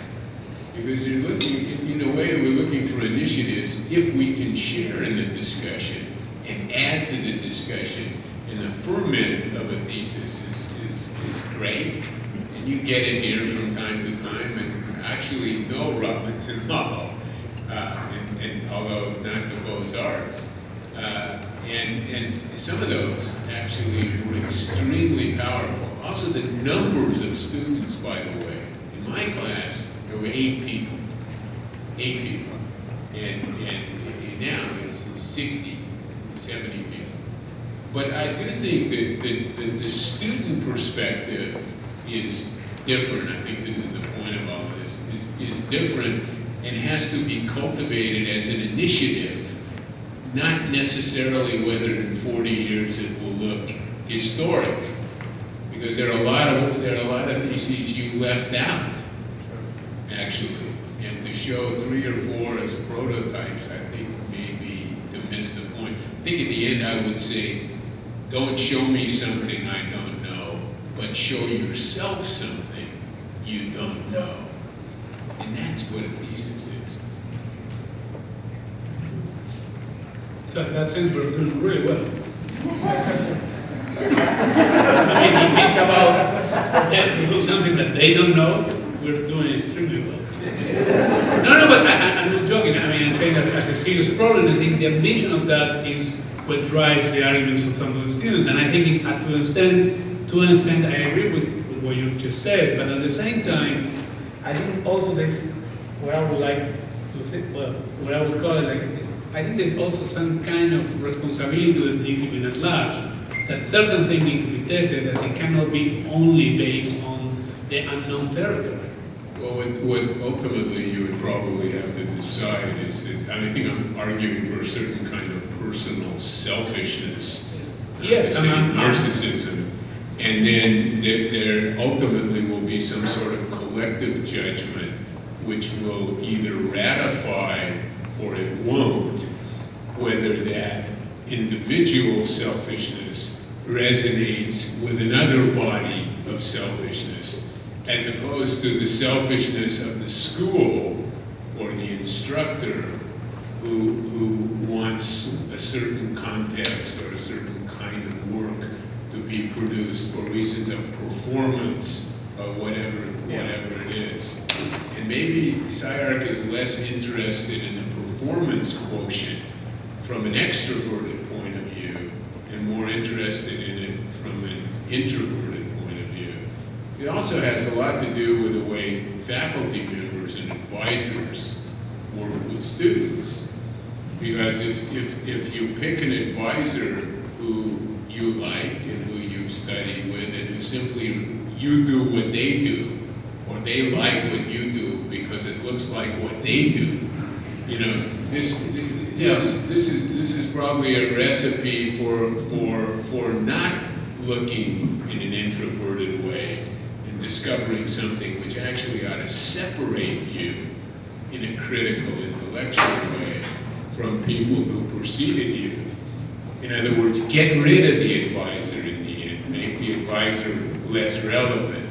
Because you're looking, in a way, we're looking for initiatives if we can share in the discussion and add to the discussion. And the ferment of a thesis is great. And you get it here from time to time, and actually no Robinson Hall. And although not the Beaux-Arts. And some of those actually were extremely powerful. Also the numbers of students, by the way. In my class, there were 8 people. 8 people. And now it's 60, 70 people. But I do think that the student perspective is different. I think this is the point of all of this, is different and has to be cultivated as an initiative, not necessarily whether in 40 years it will look historic, because there are a lot of theses you left out, actually, and to show 3 or 4 as prototypes, I think maybe to miss the point. I think at the end I would say, don't show me something I don't know, but show yourself something you don't know. And that's what a thesis is. So in that sense, we're doing really well. I mean, if it's about them to do something that they don't know, we're doing extremely well. No, but I'm not joking. I mean, I'm saying that as a serious problem, I think the ambition of that is what drives the arguments of some of the students. And I think to an extent, I agree with what you just said, but at the same time, I think also there's what I would like to think, well, what I would call it, like, I think there's also some kind of responsibility to the discipline at large, that certain things need to be tested, that it cannot be only based on the unknown territory. Well, what ultimately you would probably have to decide is that, I think I'm arguing for a certain kind of personal selfishness, yes, narcissism, and then there ultimately will be some sort of collective judgment which will either ratify or it won't, whether that individual selfishness resonates with another body of selfishness, as opposed to the selfishness of the school or the instructor who wants a certain context or a certain kind of work to be produced for reasons of performance of whatever it is. And maybe SCI-Arc is less interested in the performance quotient from an extroverted point of view and more interested in it from an introverted point of view. It also has a lot to do with the way faculty members and advisors work with students. Because if you pick an advisor who you like and who you study with and who simply you do what they do, or they like what you do because it looks like what they do, you know, This is probably a recipe for not looking in an introverted way and discovering something which actually ought to separate you in a critical, intellectual way from people who preceded you. In other words, get rid of the advisor in the end, make the advisor less relevant,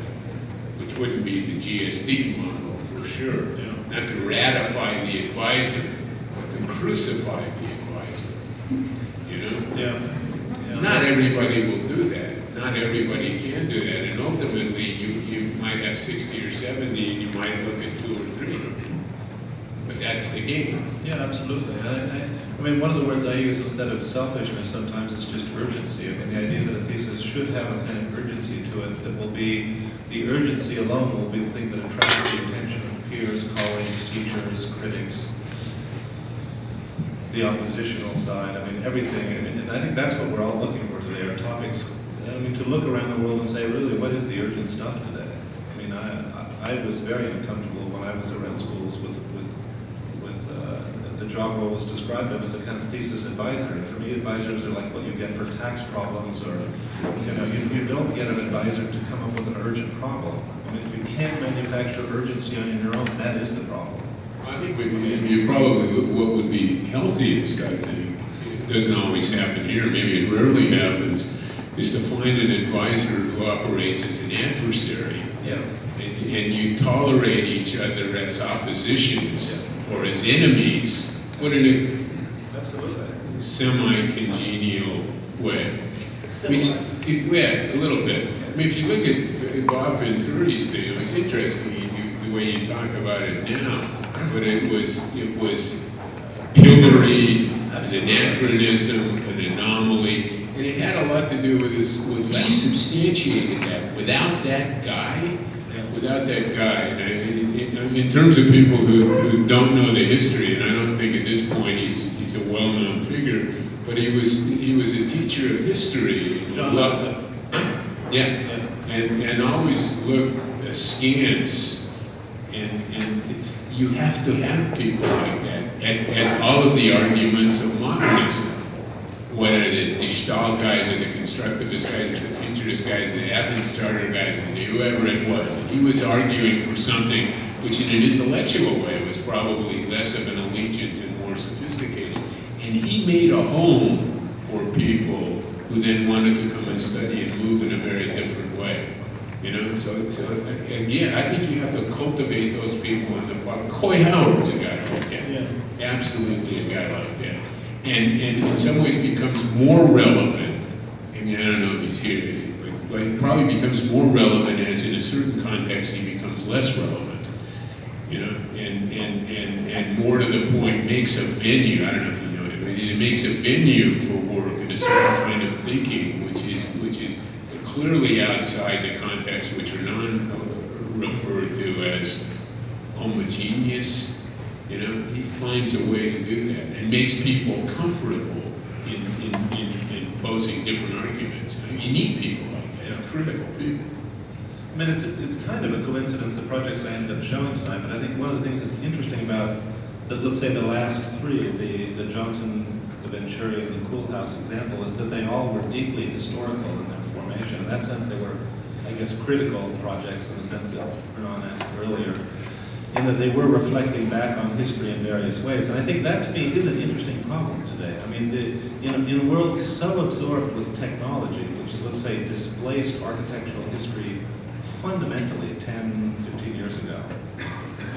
which wouldn't be the GSD model for sure. Yeah. Not to ratify the advisor, but to crucify the advisor. You know? Yeah. Not everybody will do that. Not everybody can do that. And ultimately, you might have 60 or 70, and you might look at 2 or 3. But that's the game. Yeah, absolutely. I mean, one of the words I use instead of selfishness sometimes is just urgency. I mean, the idea that a thesis should have a kind of urgency to it that will be, the urgency alone will be the thing that attracts the attention of peers, colleagues, teachers, critics, the oppositional side. I mean, everything. And I think that's what we're all looking for today, are topics. I mean, to look around the world and say, really, what is the urgent stuff today? I mean, I was very uncomfortable when I was around schools with the job role was described as a kind of thesis advisor. And for me, advisors are like what you get for tax problems, or you don't get an advisor to come up with an urgent problem. I mean, if you can't manufacture urgency on your own, that is the problem. I think you probably what would be healthiest, I think, it doesn't always happen here, maybe it rarely happens, is to find an advisor who operates as an adversary. Yeah. And you tolerate each other as oppositions or as enemies, but in a Absolutely. semi-congenial way. Yeah, a little bit. I mean, if you look at Bob Venturi's thing, it's interesting the way you talk about it now, but it was pilloried, an anachronism, an anomaly, and it had a lot to do with this. He substantiated that. Without that guy, and in terms of people who don't know the history, and I don't think at this point he's a well-known figure, but he was a teacher of history. And always looked askance, and you have to have people like that at all of the arguments of modernism. Whether the Steele guys or the constructivist guys or the futurist guys or the Athens Charter guys or whoever it was, he was arguing for something which in an intellectual way was probably less of an allegiance and more sophisticated. And he made a home for people who then wanted to come and study and move in a very different way. You know, so again, I think you have to cultivate those people in the park. Coy Howard's a guy like that. Yeah. Absolutely a guy like that. And in some ways becomes more relevant. I mean, I don't know if he's here, but it probably becomes more relevant as in a certain context he becomes less relevant. You know, and more to the point, makes a venue, I don't know if you know it, but it makes a venue for work and a certain kind of thinking, which is clearly outside the context which are referred to as homogeneous. You know, he finds a way to do that and makes people comfortable in posing different arguments. I mean, you need people like that, critical people. I mean, it's kind of a coincidence, the projects I ended up showing tonight, but I think one of the things that's interesting about, let's say the last three, the Johnson, the Venturi, and the Koolhaas example, is that they all were deeply historical in their formation. In that sense, they were, I guess, critical projects in the sense that Hernán asked earlier, in that they were reflecting back on history in various ways. And I think that, to me, is an interesting problem today. I mean, in a world so absorbed with technology, which, let's say, displaced architectural history fundamentally 10, 15 years ago.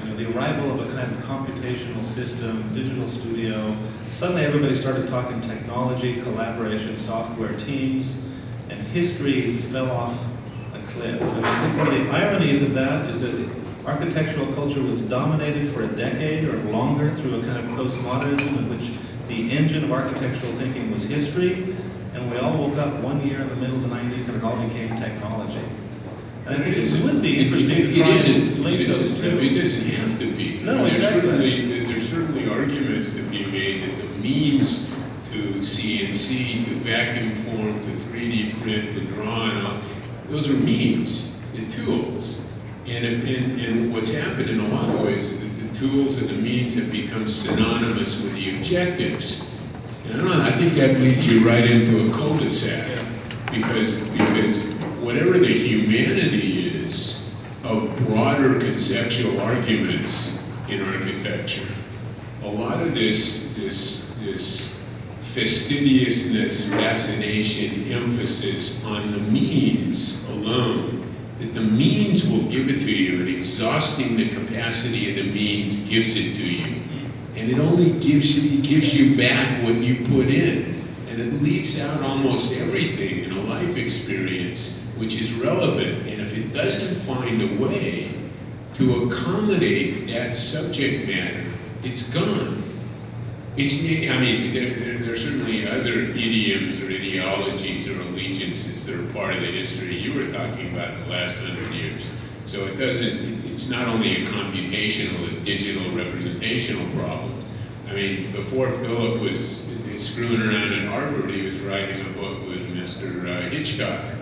You know, the arrival of a kind of computational system, digital studio, suddenly everybody started talking technology, collaboration, software, teams, and history fell off a cliff. And I think one of the ironies of that is that architectural culture was dominated for a decade or longer through a kind of postmodernism in which the engine of architectural thinking was history, and we all woke up one year in the middle of the 90s and it all became technology. And I think it would be interesting to try and link those two. It doesn't have to be. No, exactly. There's certainly arguments to be made that the means to CNC, to vacuum form, to 3D print, to draw, and all, those are means, the tools. And what's happened in a lot of ways is that the the tools and the means have become synonymous with the objectives. And I don't know, I think that leads you right into a cul-de-sac, because whatever the humanity is of broader conceptual arguments in architecture, a lot of this fastidiousness, fascination, emphasis on the means alone, that the means will give it to you, and exhausting the capacity of the means gives it to you. And it only gives you back what you put in. And it leaves out almost everything in a life experience which is relevant. And if it doesn't find a way to accommodate that subject matter, it's gone. There are certainly other idioms or ideologies or allegiances that are part of the history you were talking about in the last 100 years. So it's not only a computational, a digital representational problem. I mean, before Philip was screwing around at Harvard, he was writing a book with Mr. Hitchcock,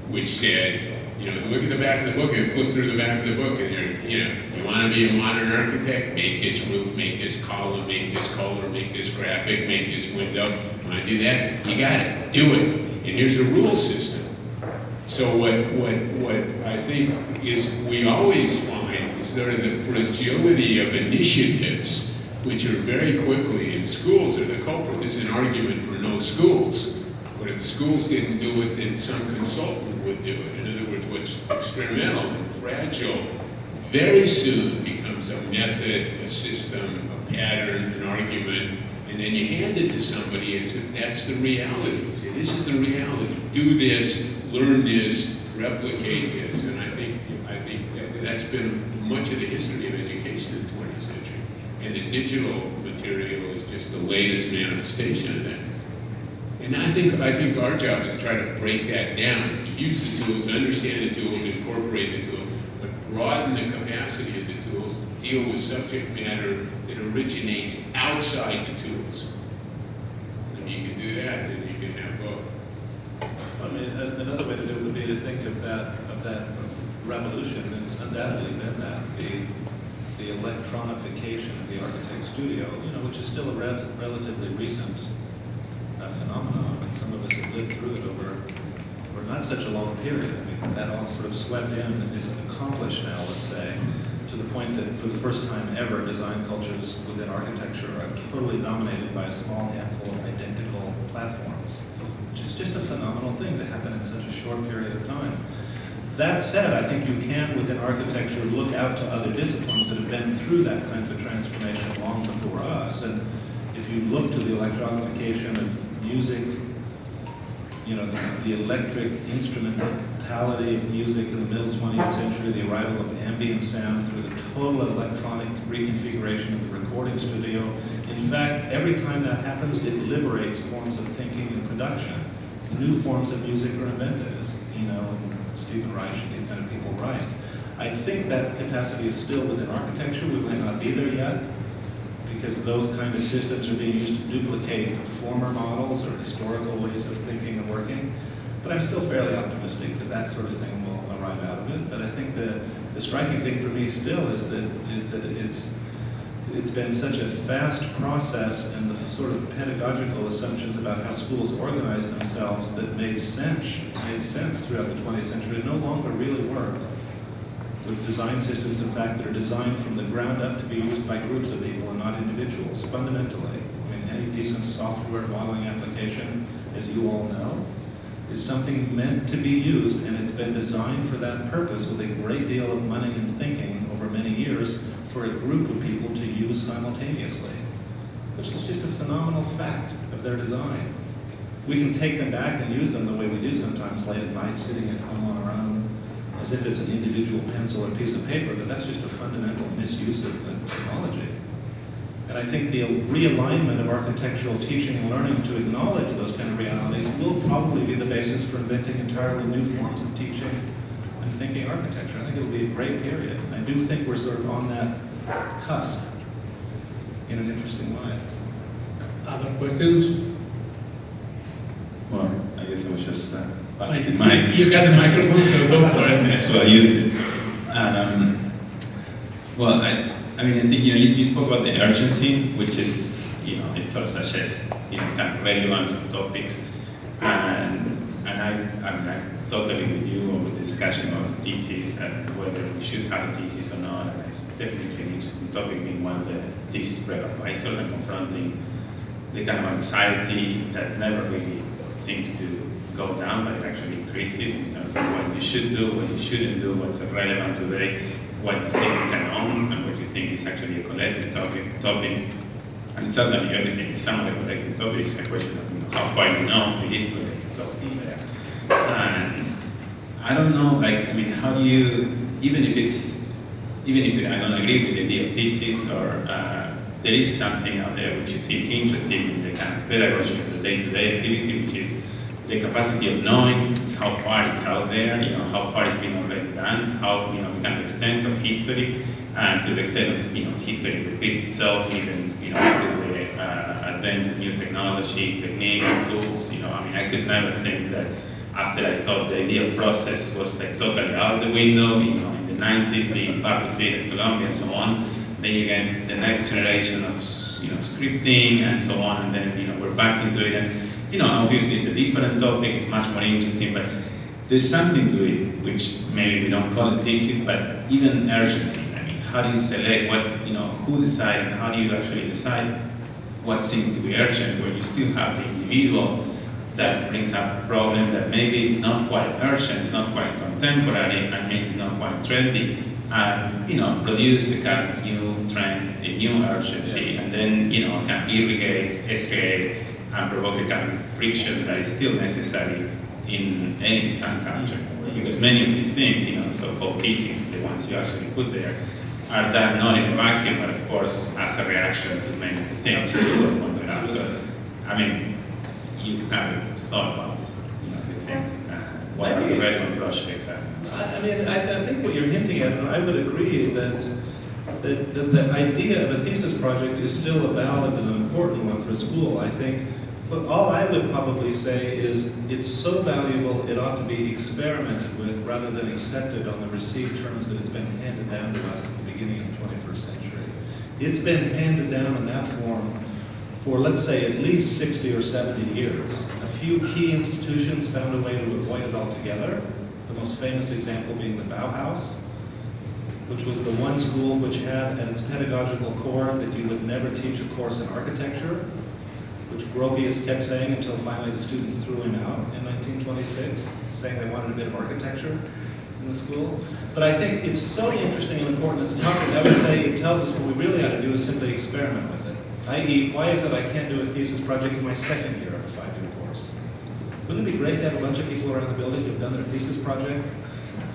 which said, look at the back of the book and flip through the back of the book, and you want to be a modern architect, make this roof, make this column, make this color, make this graphic, make this window. Want to do that? You got it. Do it. And here's a rule system. So what I think is we always find is sort of the fragility of initiatives, which are very quickly, and schools are the culprit. There's an argument for no schools. But if schools didn't do it, then some consultant would do it. In other words, what's experimental and fragile very soon becomes a method, a system, a pattern, an argument, and then you hand it to somebody as if that's the reality. You say, this is the reality. Do this, learn this, replicate this. And I think that's been much of the history of education in the 20th century. And the digital material is just the latest manifestation of that. And I think our job is to try to break that down. Use the tools, understand the tools, incorporate the tools, but broaden the capacity of the tools, deal with subject matter that originates outside the tools. And you can do that, then you can have both. I mean, another way to do it would be to think of that revolution, and it's undoubtedly been that, the electronification of the architect's studio, which is still a relatively recent phenomenon, and some of us have lived through it over not such a long period. I mean, that all sort of swept in and is accomplished now, let's say, to the point that for the first time ever, design cultures within architecture are totally dominated by a small handful of identical platforms, which is just a phenomenal thing to happen in such a short period of time. That said, I think you can, within architecture, look out to other disciplines that have been through that kind of a transformation long before us. And if you look to the electronification of music, the electric instrumentality of music in the middle 20th century, the arrival of ambient sound through the total electronic reconfiguration of the recording studio. In fact, every time that happens, it liberates forms of thinking and production. New forms of music are invented, as and Stephen Reich and these kind of people write. I think that capacity is still within architecture. We might not be there yet, because those kind of systems are being used to duplicate former models or historical ways of thinking and working. But I'm still fairly optimistic that that sort of thing will arrive out of it. But I think the striking thing for me still is that it's been such a fast process, and the sort of pedagogical assumptions about how schools organize themselves that made sense throughout the 20th century no longer really work. With design systems, in fact, that are designed from the ground up to be used by groups of people and not individuals, fundamentally. I mean, any decent software modeling application, as you all know, is something meant to be used, and it's been designed for that purpose with a great deal of money and thinking over many years for a group of people to use simultaneously, which is just a phenomenal fact of their design. We can take them back and use them the way we do sometimes late at night, sitting at home on our own, as if it's an individual pencil or piece of paper, but that's just a fundamental misuse of the technology. And I think the realignment of architectural teaching and learning to acknowledge those kind of realities will probably be the basis for inventing entirely new forms of teaching and thinking architecture. I think it'll be a great period. I do think we're sort of on that cusp in an interesting way. Other questions? Well, I guess I was just passing the mic. You got the microphone, so go for it. So I use it. I mean, I think, you spoke about the urgency, which is, it sort of suggests, kind of relevance of topics. And I'm totally with you on the discussion of thesis and whether we should have a thesis or not. And it's definitely an interesting topic, being one of the thesis preadvisor and confronting the kind of anxiety that never really seems to go down, but it actually increases in terms of what you should do, what you shouldn't do, what's relevant today, what you think you can own, and what you think is actually a collective topic. And certainly everything is some of the collective topics, a question of how far you know it is collective topic there. And I don't know, how do you, even if I don't agree with the idea of thesis, or there is something out there which you see is interesting in the kind of pedagogy of the day-to-day activity, which is the capacity of knowing how far it's out there, how far it's been already done, how, the kind of extent of history, and to the extent of, history repeats itself, even, through the advent of new technology, techniques, tools, I could never think that after I thought the idea of process was totally out of the window, in the 90s, being part of it in Colombia and so on, then you get the next generation of, scripting and so on, and then, we're back into it. And, obviously it's a different topic, it's much more interesting, but there's something to it, which maybe we don't call it thesis, but even urgency. How do you select what, who decides, and how do you actually decide what seems to be urgent, where you still have the individual that brings up a problem that maybe it's not quite urgent, it's not quite contemporary, and makes it not quite trendy, and, produce a kind of new trend, a new urgency, and then, kind of irrigates, escalate, and provoke a kind of friction that is still necessary in any design culture. Because many of these things, the so-called theses, the ones you actually put there, are done not in a vacuum, but of course as a reaction to many of the things you were pointed out. So, you haven't thought about this, the things, what are the relevant projects are. I think what you're hinting at, and I would agree that the idea of a thesis project is still a valid and an important one for school. I think, but all I would probably say is it's so valuable it ought to be experimented with rather than accepted on the received terms that it's been handed down to us at the beginning of the 21st century. It's been handed down in that form for, let's say, at least 60 or 70 years. A few key institutions found a way to avoid it altogether, the most famous example being the Bauhaus, which was the one school which had at its pedagogical core that you would never teach a course in architecture, which Gropius kept saying until finally the students threw him out in 1926, saying they wanted a bit of architecture in the school. But I think it's so interesting and important as a topic, I would say it tells us what we really ought to do is simply experiment with it. I.e., why is it I can't do a thesis project in my second year of a 5-year course? Wouldn't it be great to have a bunch of people around the building who have done their thesis project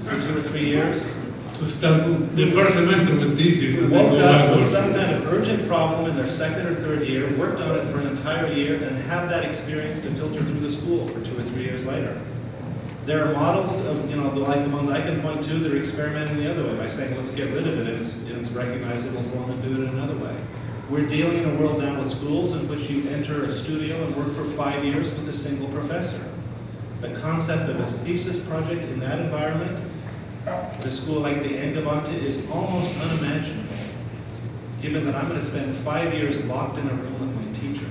for 2 or 3 years? To start the first semester with thesis. Woke up with some kind of urgent problem in their second or third year, worked on it for an entire year, and have that experience to filter through the school for 2 or 3 years later. There are models of, like the ones I can point to that are experimenting the other way by saying, let's get rid of it in its recognizable form and do it in another way. We're dealing in a world now with schools in which you enter a studio and work for 5 years with a single professor. The concept of a thesis project in that environment at a school like the Engavante is almost unimaginable, given that I'm going to spend 5 years locked in a room with my teacher.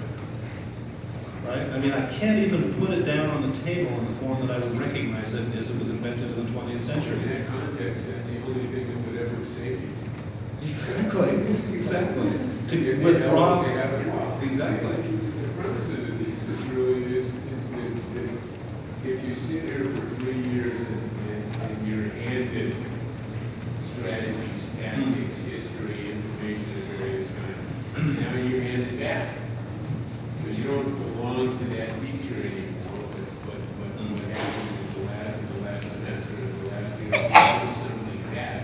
Right? I can't even put it down on the table in the form that I would recognize it as it was invented in the 20th century. In that context, that's the only thing that would ever save you. Exactly. To withdraw. Exactly. The premise of the thesis really is that if you sit here for 3 years and you're handed strategies, tactics, history, information of various kinds, now you're handed back. So you don't belong to that teacher anymore, but what happened in the last semester or the last year, you get something back.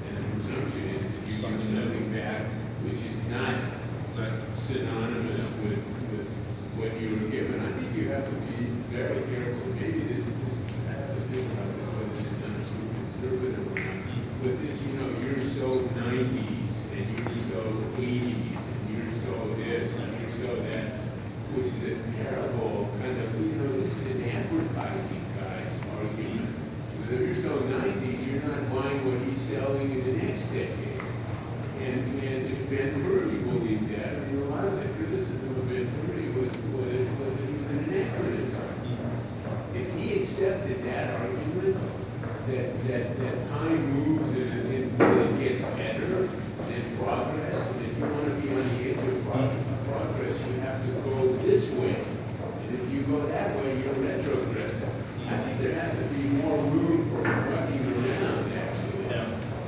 And the presumption is that you get something back which is not synonymous with what you were given. I think you have to be very careful. Maybe this I have to think about this, whether this sounds too conservative or not. But this, you're so 90s and you're so 80s and you're so this and you're so that, which is a terrible kind of, this is an advertising guy's argument. But if you're so 90s, you're not buying what he's selling in the next decade. And if Ben Hurley believed that, I mean, a lot of the criticism of Ben Hurley was that he was an anachronism. If he accepted that argument, that time moves and it gets better than progress, and if you want to be on the edge of progress, you have to go this way. And if you go that way, you're retrogressive. I think there has to be more room for walking around, actually,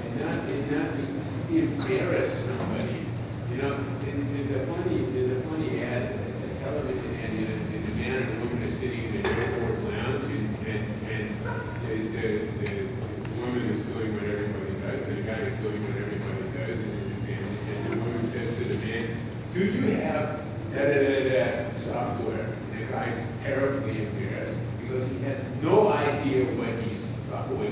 and not to embarrass somebody. You know, there's a funny ad, a television ad, and the man and the woman are sitting in an airport lounge, and the woman is doing what everybody does, and the guy is doing what everybody does, and the woman says to the man, "Do you have da-da-da-da software?" And the guy's terribly embarrassed because he has no idea what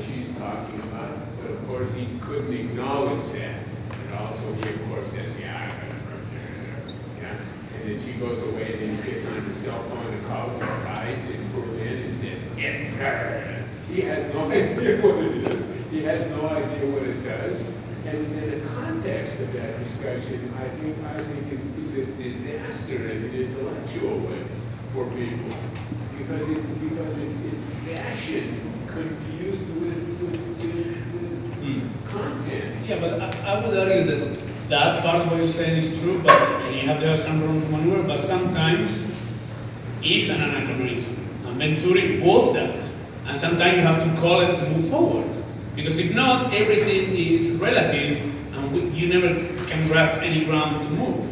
she's talking about, but of course he couldn't acknowledge that. And also he of course says, "Yeah, I got it." Yeah. And then she goes away, and then he gets on his cell phone and calls his guys in Berlin and says, "Get her." He has no idea what it is. He has no idea what it does. And the context of that discussion, I think is a disaster in an intellectual way for people, because it's fashion confused with content. Yeah, but I would argue that part of what you're saying is true, but and you have to have some room to maneuver, but sometimes it's an anachronism. And Venturi was that. And sometimes you have to call it to move forward. Because if not, everything is relative, and you never can grasp any ground to move.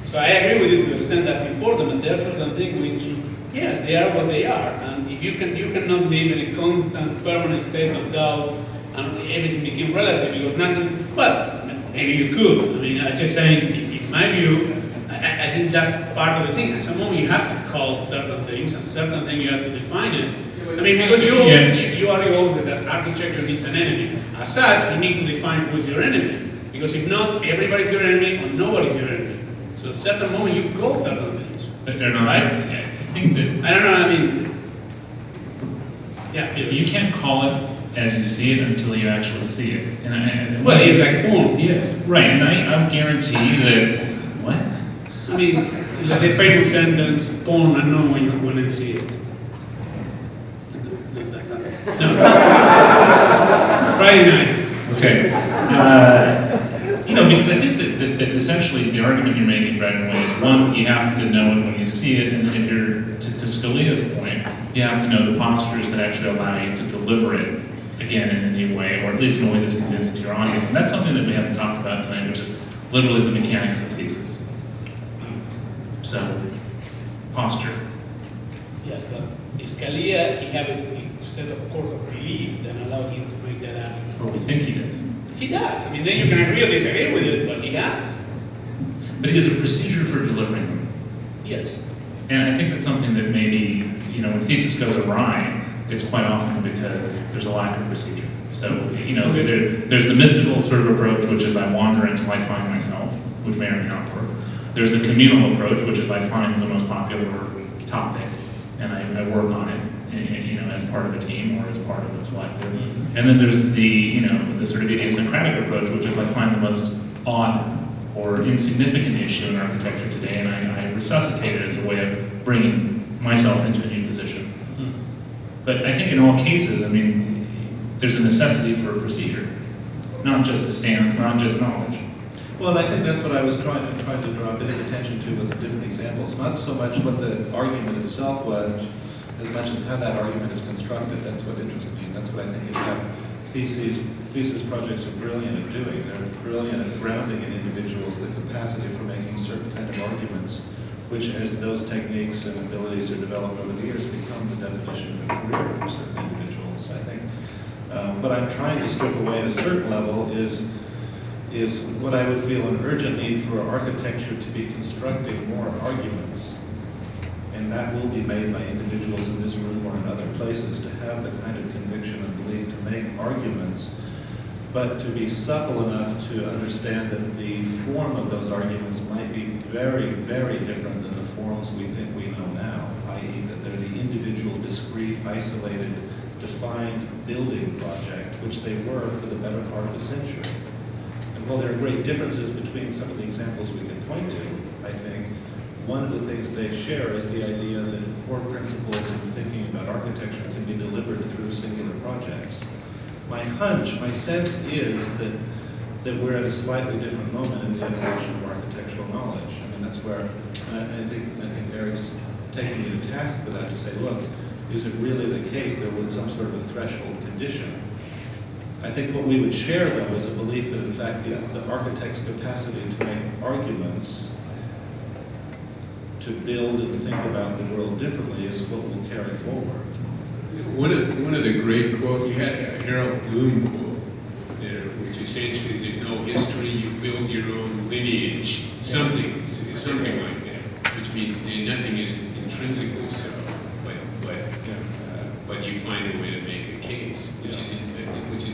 So I agree with you to the extent that's important, but there are certain things which, yes, they are what they are. And if you cannot live in a constant, permanent state of doubt, and everything became relative, because nothing, well, maybe you could. I mean, I'm just saying, in my view, I think that's part of the thing. At some moment you have to call certain things, and certain things you have to define it. I mean, because you argue also that architecture needs an enemy. As such, you need to define who's your enemy. Because if not, everybody's your enemy or nobody's your enemy. So at a certain moment, you call certain things. But they're not. Right? I think that. I don't know, I mean, yeah. You can't call it as you see it until you actually see it. Well, it's like boom, yes. Right, and I guarantee that, what? I mean, the famous sentence, porn, I know when I see it. No. Friday night. Okay. Because I think that essentially the argument you're making right away is, one, you have to know it when you see it, and if you're, to Scalia's point, you have to know the postures that actually allow you to deliver it again in a new way, or at least in a way that's convincing to your audience. And that's something that we haven't talked about tonight, which is literally the mechanics of thesis. So, posture. Yes, but Scalia, he had a set of course of belief that allowed him to make that argument. Or we think he does. He does. I mean, then you can agree or disagree with it, but he does. But it is a procedure for delivering them. Yes. And I think that's something that maybe, when thesis goes awry, it's quite often because there's a lack of procedure. So, there's the mystical sort of approach, which is I wander until I find myself, which may or may not work. There's the communal approach, which is I find the most popular topic, and I work on it, as part of a team or as part of a collective. And then there's the sort of idiosyncratic approach, which is I find the most odd or insignificant issue in architecture today, and I resuscitate it as a way of bringing myself into a new position. But I think in all cases, there's a necessity for a procedure, not just a stance, not just knowledge. Well, and I think that's what I was trying to draw a bit of attention to with the different examples. Not so much what the argument itself was, as much as how that argument is constructed. That's what interests me. That's what I think you have thesis projects are brilliant at doing. They're brilliant at grounding in individuals the capacity for making certain kind of arguments, which, as those techniques and abilities are developed over the years, become the definition of a career for certain individuals, I think. What I'm trying to strip away at a certain level is what I would feel an urgent need for architecture to be constructing more arguments. And that will be made by individuals in this room or in other places to have the kind of conviction and belief to make arguments, but to be supple enough to understand that the form of those arguments might be very, very different than the forms we think we know now, i.e. that they're the individual, discrete, isolated, defined building project, which they were for the better part of a century. while there are great differences between some of the examples we can point to, I think one of the things they share is the idea that core principles in thinking about architecture can be delivered through singular projects. My hunch, my sense is that we're at a slightly different moment in the evolution of architectural knowledge. I mean, that's where I think Eric's taking me to task for that, to say, look, is it really the case there was some sort of a threshold condition? I think what we would share, though, is a belief that, in fact, the architect's capacity to make arguments, to build and think about the world differently, is what will carry forward. One of the great quotes, you had a Harold Bloom quote there, which essentially, there's no history, you build your own lineage, something like that, which means nothing is intrinsically so, but you find a way to make a case, which is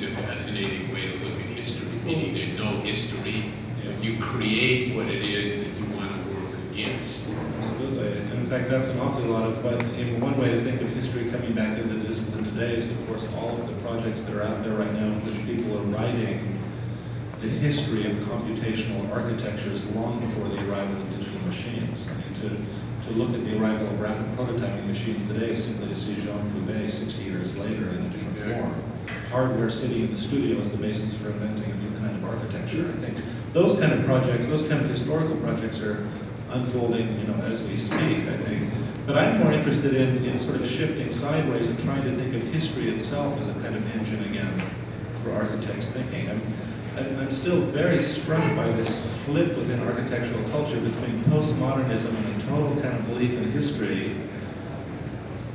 a fascinating way to look at history, meaning there's no history, you create what it is that you want to work against. Absolutely, and in fact that's an awful lot of what, in one way to think of history coming back into the discipline today is, of course, all of the projects that are out there right now in which people are writing the history of computational architectures long before the arrival of digital machines. I mean, to look at the arrival of rapid prototyping machines today is simply to see Jean Fouvet 60 years later in a different form. Hardware sitting in the studio is the basis for inventing a new kind of architecture. I think those kind of projects, those kind of historical projects are unfolding, as we speak, I think. But I'm more interested in sort of shifting sideways and trying to think of history itself as a kind of engine again for architects thinking. I'm still very struck by this flip within architectural culture between postmodernism and a total kind of belief in history.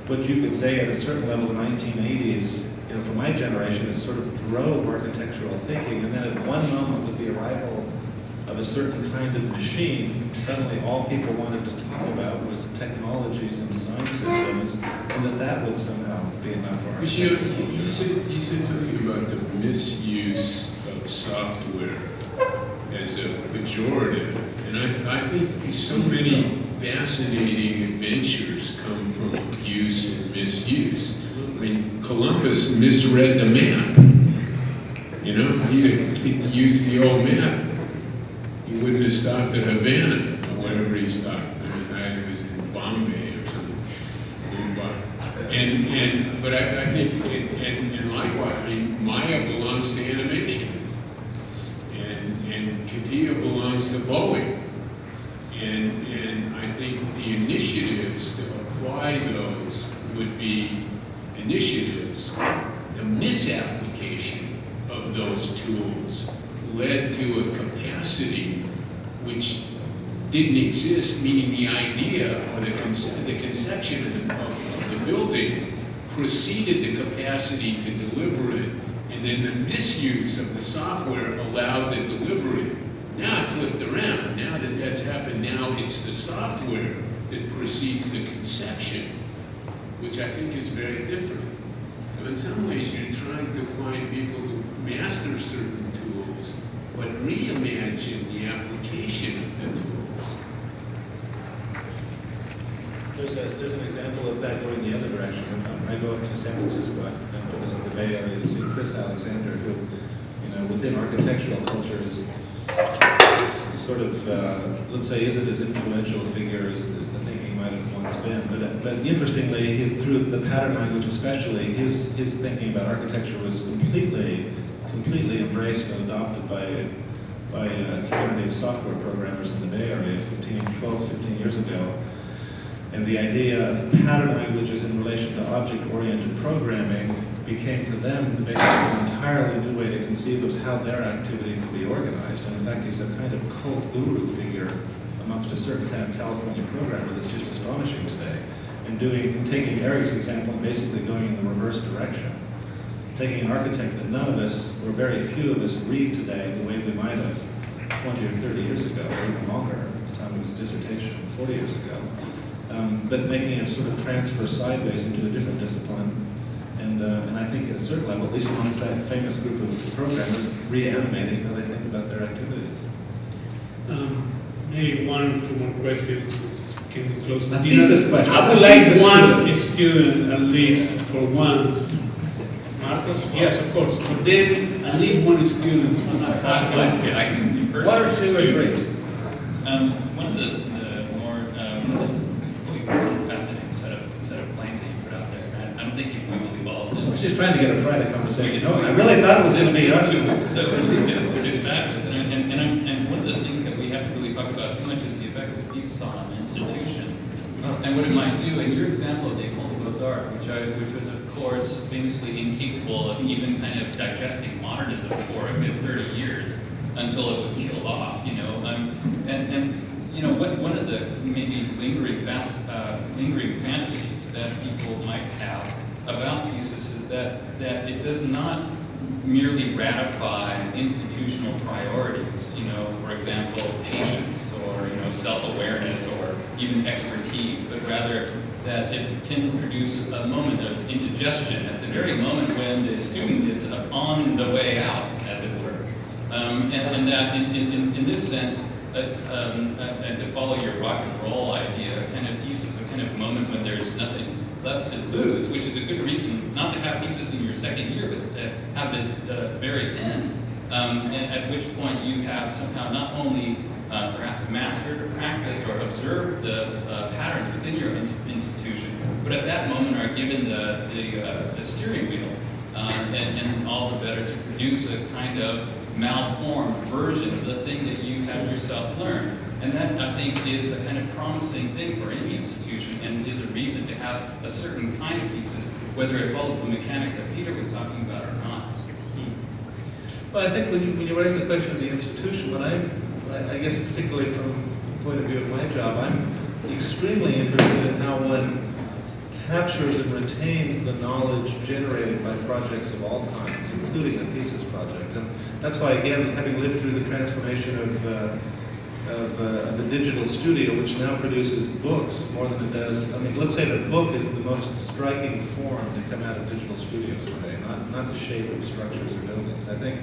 What you could say at a certain level in the 1980s, for my generation, it sort of drove architectural thinking, and then at one moment with the arrival of a certain kind of machine, suddenly all people wanted to talk about was technologies and design systems, and that would somehow be enough for architectural culture. You said something about the misuse of software as a pejorative, and I think so many fascinating adventures come from abuse and misuse. I mean, Columbus misread the map. He used the old map. He wouldn't have stopped at Havana or wherever he stopped. I mean, I was in Bombay or something. But I think, and likewise, I mean, Maya belongs to animation, and CATIA belongs to Boeing, and I think the initiatives to apply those would be initiatives. The misapplication of those tools led to a capacity which didn't exist, meaning the idea or the conception of the building preceded the capacity to deliver it, and then the misuse of the software allowed the delivery. Now it flipped around. Now that that's happened, now it's the software that precedes the conception, which I think is very different. So in some ways you're trying to find people who master certain tools, but reimagine the application of the tools. There's an example of that going the other direction. I go up to San Francisco, I go to the Bay Area to see Chris Alexander, who, within architectural culture is sort of, let's say, isn't as influential a figure as the thinking might have once been. But interestingly, through the pattern language especially, his thinking about architecture was completely embraced and adopted by a community of software programmers in the Bay Area 12, 15 years ago. And the idea of pattern languages in relation to object-oriented programming became for them the basis of an entirely new way to conceive of how their activity could be organized. And in fact, he's a kind of cult guru figure amongst a certain kind of California programmer that's just astonishing today. And taking Eric's example and basically going in the reverse direction. Taking an architect that none of us, or very few of us, read today the way we might have 20 or 30 years ago, or even longer, at the time of his dissertation, 40 years ago. But making it sort of transfer sideways into a different discipline. And I think at a certain level, at least amongst that famous group of programmers, reanimating how they think about their activities. Maybe one or two more questions. Can we close the thesis question. I would like one student, at least for once, Marcos? Yes, of course. But then at least one student has like One or two or three. One of the more really fascinating set of claims that you put out there, I don't think we will evolve. I was just trying to get a Friday conversation going. I really thought it was going to be us. Which is fabulous. And one of the things that we haven't really talked about too much is the effect of peace on an institution and what it might do. And your example of the Beaux-Arts, which was of course famously incapable of even kind of digesting modernism for a good 30 years until it was killed off, you know. And you know, one of the maybe lingering fantasies that people might have about Thesis is that it does not merely ratify institutional priorities, you know, for example, patience or, you know, self-awareness or even expertise, but rather that it can produce a moment of indigestion at the very moment when the student is on the way out, as it were. And that in this sense, and to follow your rock and roll idea, kind of Thesis is a kind of moment when there's nothing left to lose, which is a good reason not to have Thesis in your second year, but to have it at the very end, at which point you have somehow not only perhaps mastered or practiced or observed the patterns within your institution, but at that moment are given the steering wheel, and all the better to produce a kind of malformed version of the thing that you have yourself learned. And that, I think, is a kind of promising thing for any institution and is a reason to have a certain kind of Thesis, whether it follows the mechanics that Peter was talking about or not. Well, I think when you raise the question of the institution, I guess particularly from the point of view of my job, I'm extremely interested in how one captures and retains the knowledge generated by projects of all kinds, including a Thesis project. And that's why, again, having lived through the transformation of the digital studio, which now produces books more than it does. I mean, let's say the book is the most striking form to come out of digital studios today, not the shape of structures or buildings. I think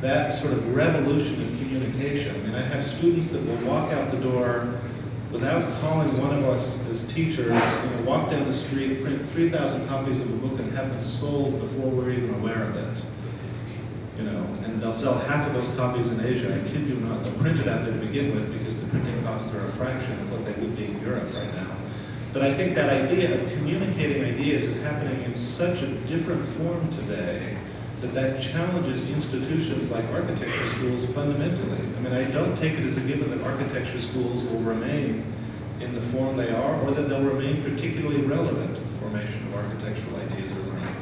that sort of revolution of communication. I mean, I have students that will walk out the door without calling one of us as teachers, walk down the street, print 3,000 copies of a book and have them sold before we're even aware of it. And they'll sell half of those copies in Asia. I kid you not. They'll print it out there to begin with because the printing costs are a fraction of what they would be in Europe right now. But I think that idea of communicating ideas is happening in such a different form today that challenges institutions like architecture schools fundamentally. I mean, I don't take it as a given that architecture schools will remain in the form they are, or that they'll remain particularly relevant to the formation of architectural ideas or learning.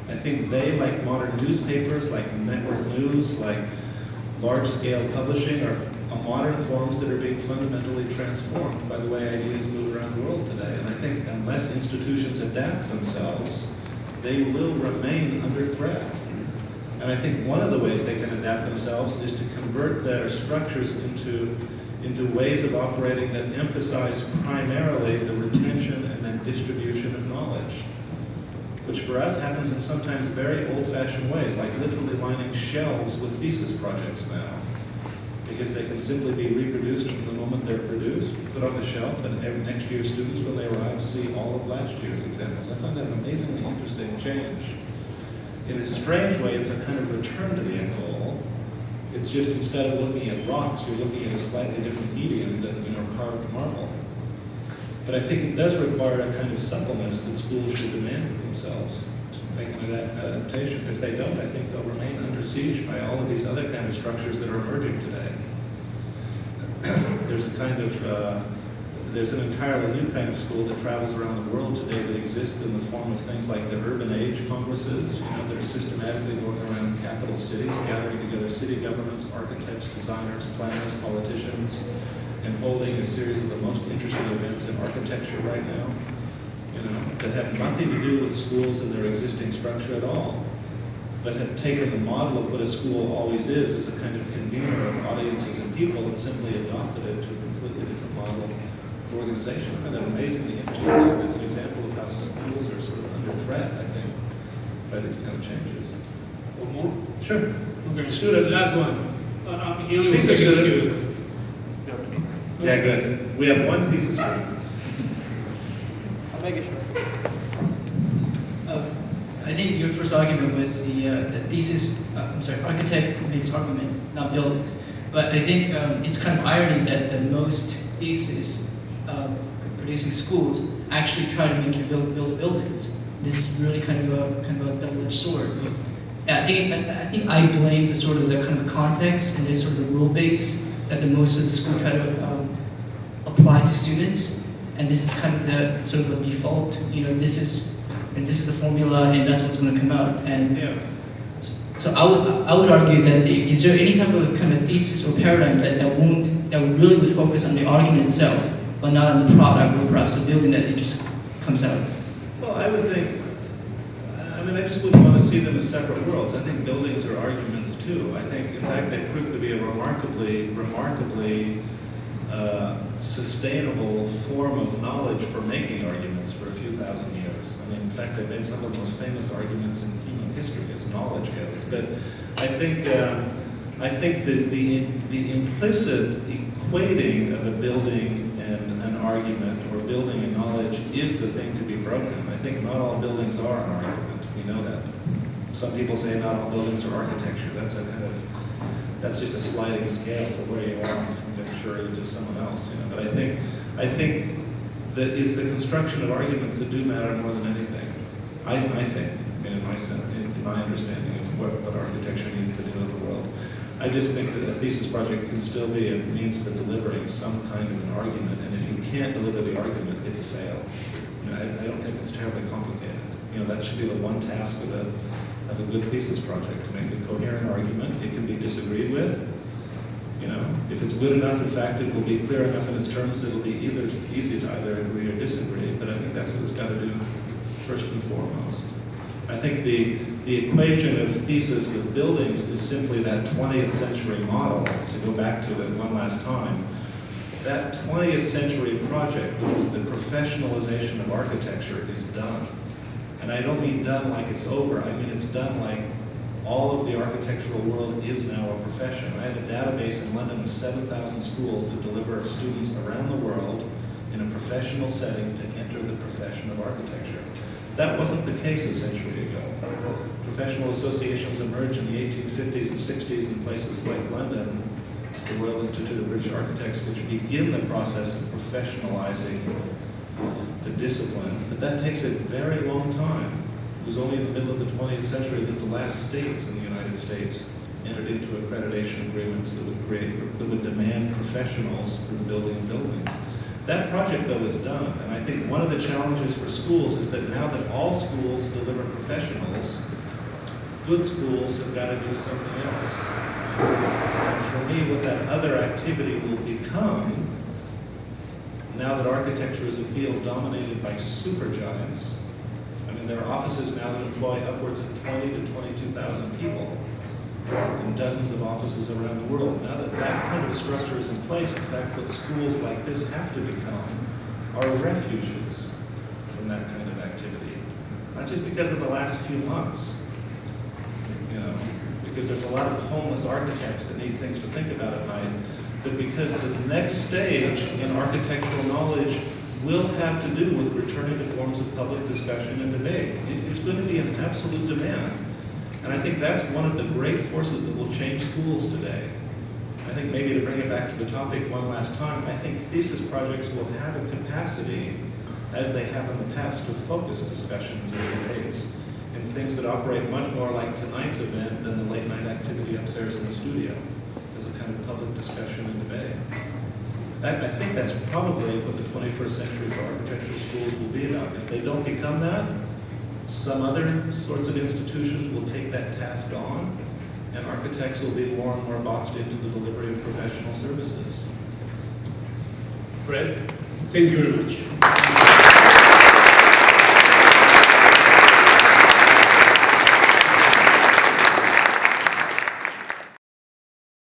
I think they, like modern newspapers, like network news, like large-scale publishing, are modern forms that are being fundamentally transformed by the way ideas move around the world today. And I think unless institutions adapt themselves, they will remain under threat. And I think one of the ways they can adapt themselves is to convert their structures into ways of operating that emphasize primarily the retention and then distribution of knowledge, which for us happens in sometimes very old-fashioned ways, like literally lining shelves with Thesis projects now, because they can simply be reproduced from the moment they're produced, put on the shelf, and next year's students, when they arrive, see all of last year's examples. I find that an amazingly interesting change. In a strange way, it's a kind of return to the goal. It's just instead of looking at rocks, you're looking at a slightly different medium than carved marble. But I think it does require a kind of suppleness that schools should demand of themselves to make an adaptation. If they don't, I think they'll remain under siege by all of these other kind of structures that are emerging today. There's an entirely new kind of school that travels around the world today that exists in the form of things like the Urban Age Congresses, that are systematically going around capital cities, gathering together city governments, architects, designers, planners, politicians, and holding a series of the most interesting events in architecture right now, that have nothing to do with schools and their existing structure at all, but have taken the model of what a school always is as a kind of convener of audiences and people, and simply adopted it to a completely different model of organization. I find that amazingly interesting as an example of how schools are sort of under threat, I think, by these kind of changes. One more? Sure. Okay, student, last one. He only was Thesis second student. student. Yeah, good. We have one Thesis student. I'll make it short. I think your first argument was the thesis, architect makes argument, not buildings. But I think it's kind of irony that the most thesis producing schools actually try to make you build buildings. This is really kind of a double-edged sword. I think I blame the sort of the kind of context and the sort of the rule base that the most of the school try to apply to students, and this is kind of the sort of the default. You know, this is the formula, and that's what's going to come out. And Yeah. so I would argue that is there any type of kind of thesis or paradigm that really would focus on the argument itself, but not on the product or perhaps the building that it just comes out? Well, I would think, I mean, I just wouldn't want to see them as separate worlds. I think buildings are arguments too. I think, in fact, they prove to be a remarkably sustainable form of knowledge for making arguments for a few thousand years. I mean, in fact, they've made some of the most famous arguments in human history as knowledge goes. But I think that the implicit equating of a building and an argument, or building and knowledge, is the thing to be broken. I think not all buildings are an argument. We know that. Some people say not all buildings are architecture. That's just a sliding scale for where you are from Ventura to someone else. You know. But I think that it's the construction of arguments that do matter more than anything. I think, in my understanding of what architecture needs to do in the world. I just think that a thesis project can still be a means for delivering some kind of an argument, and if you can't deliver the argument, it's a fail. You know, I don't think it's terribly complicated. You know, that should be the one task of a good thesis project, to make a coherent argument. It can be disagreed with. You know, if it's good enough, in fact, it will be clear enough in its terms, it'll be either easy to either agree or disagree, but I think that's what it's got to do first and foremost. I think the equation of thesis with buildings is simply that 20th century model, to go back to it one last time. That 20th century project, which was the professionalization of architecture, is done. And I don't mean done like it's over, I mean it's done like all of the architectural world is now a profession. I have a database in London of 7,000 schools that deliver students around the world in a professional setting to enter the profession of architecture. That wasn't the case a century ago. Professional associations emerged in the 1850s and 60s in places like London, the Royal Institute of British Architects, which begin the process of professionalizing the discipline. But that takes a very long time. It was only in the middle of the 20th century that the last states in the United States entered into accreditation agreements that would demand professionals for the building of buildings. That project, though, is done, and I think one of the challenges for schools is that now that all schools deliver professionals, good schools have got to do something else. And for me, what that other activity will become, now that architecture is a field dominated by supergiants, I mean, there are offices now that employ upwards of 20 to 22,000 people, in dozens of offices around the world. Now that that kind of a structure is in place, in fact, what schools like this have to become are refuges from that kind of activity. Not just because of the last few months, you know, because there's a lot of homeless architects that need things to think about at night, but because the next stage in architectural knowledge will have to do with returning to forms of public discussion and debate. It's going to be an absolute demand. And I think that's one of the great forces that will change schools today. I think maybe to bring it back to the topic one last time, I think thesis projects will have a capacity, as they have in the past, to focus discussions and debates in things that operate much more like tonight's event than the late night activity upstairs in the studio, as a kind of public discussion and debate. I think that's probably what the 21st century for architectural schools will be about. If they don't become that, some other sorts of institutions will take that task on, and architects will be more and more boxed into the delivery of professional services. Fred, thank you very much.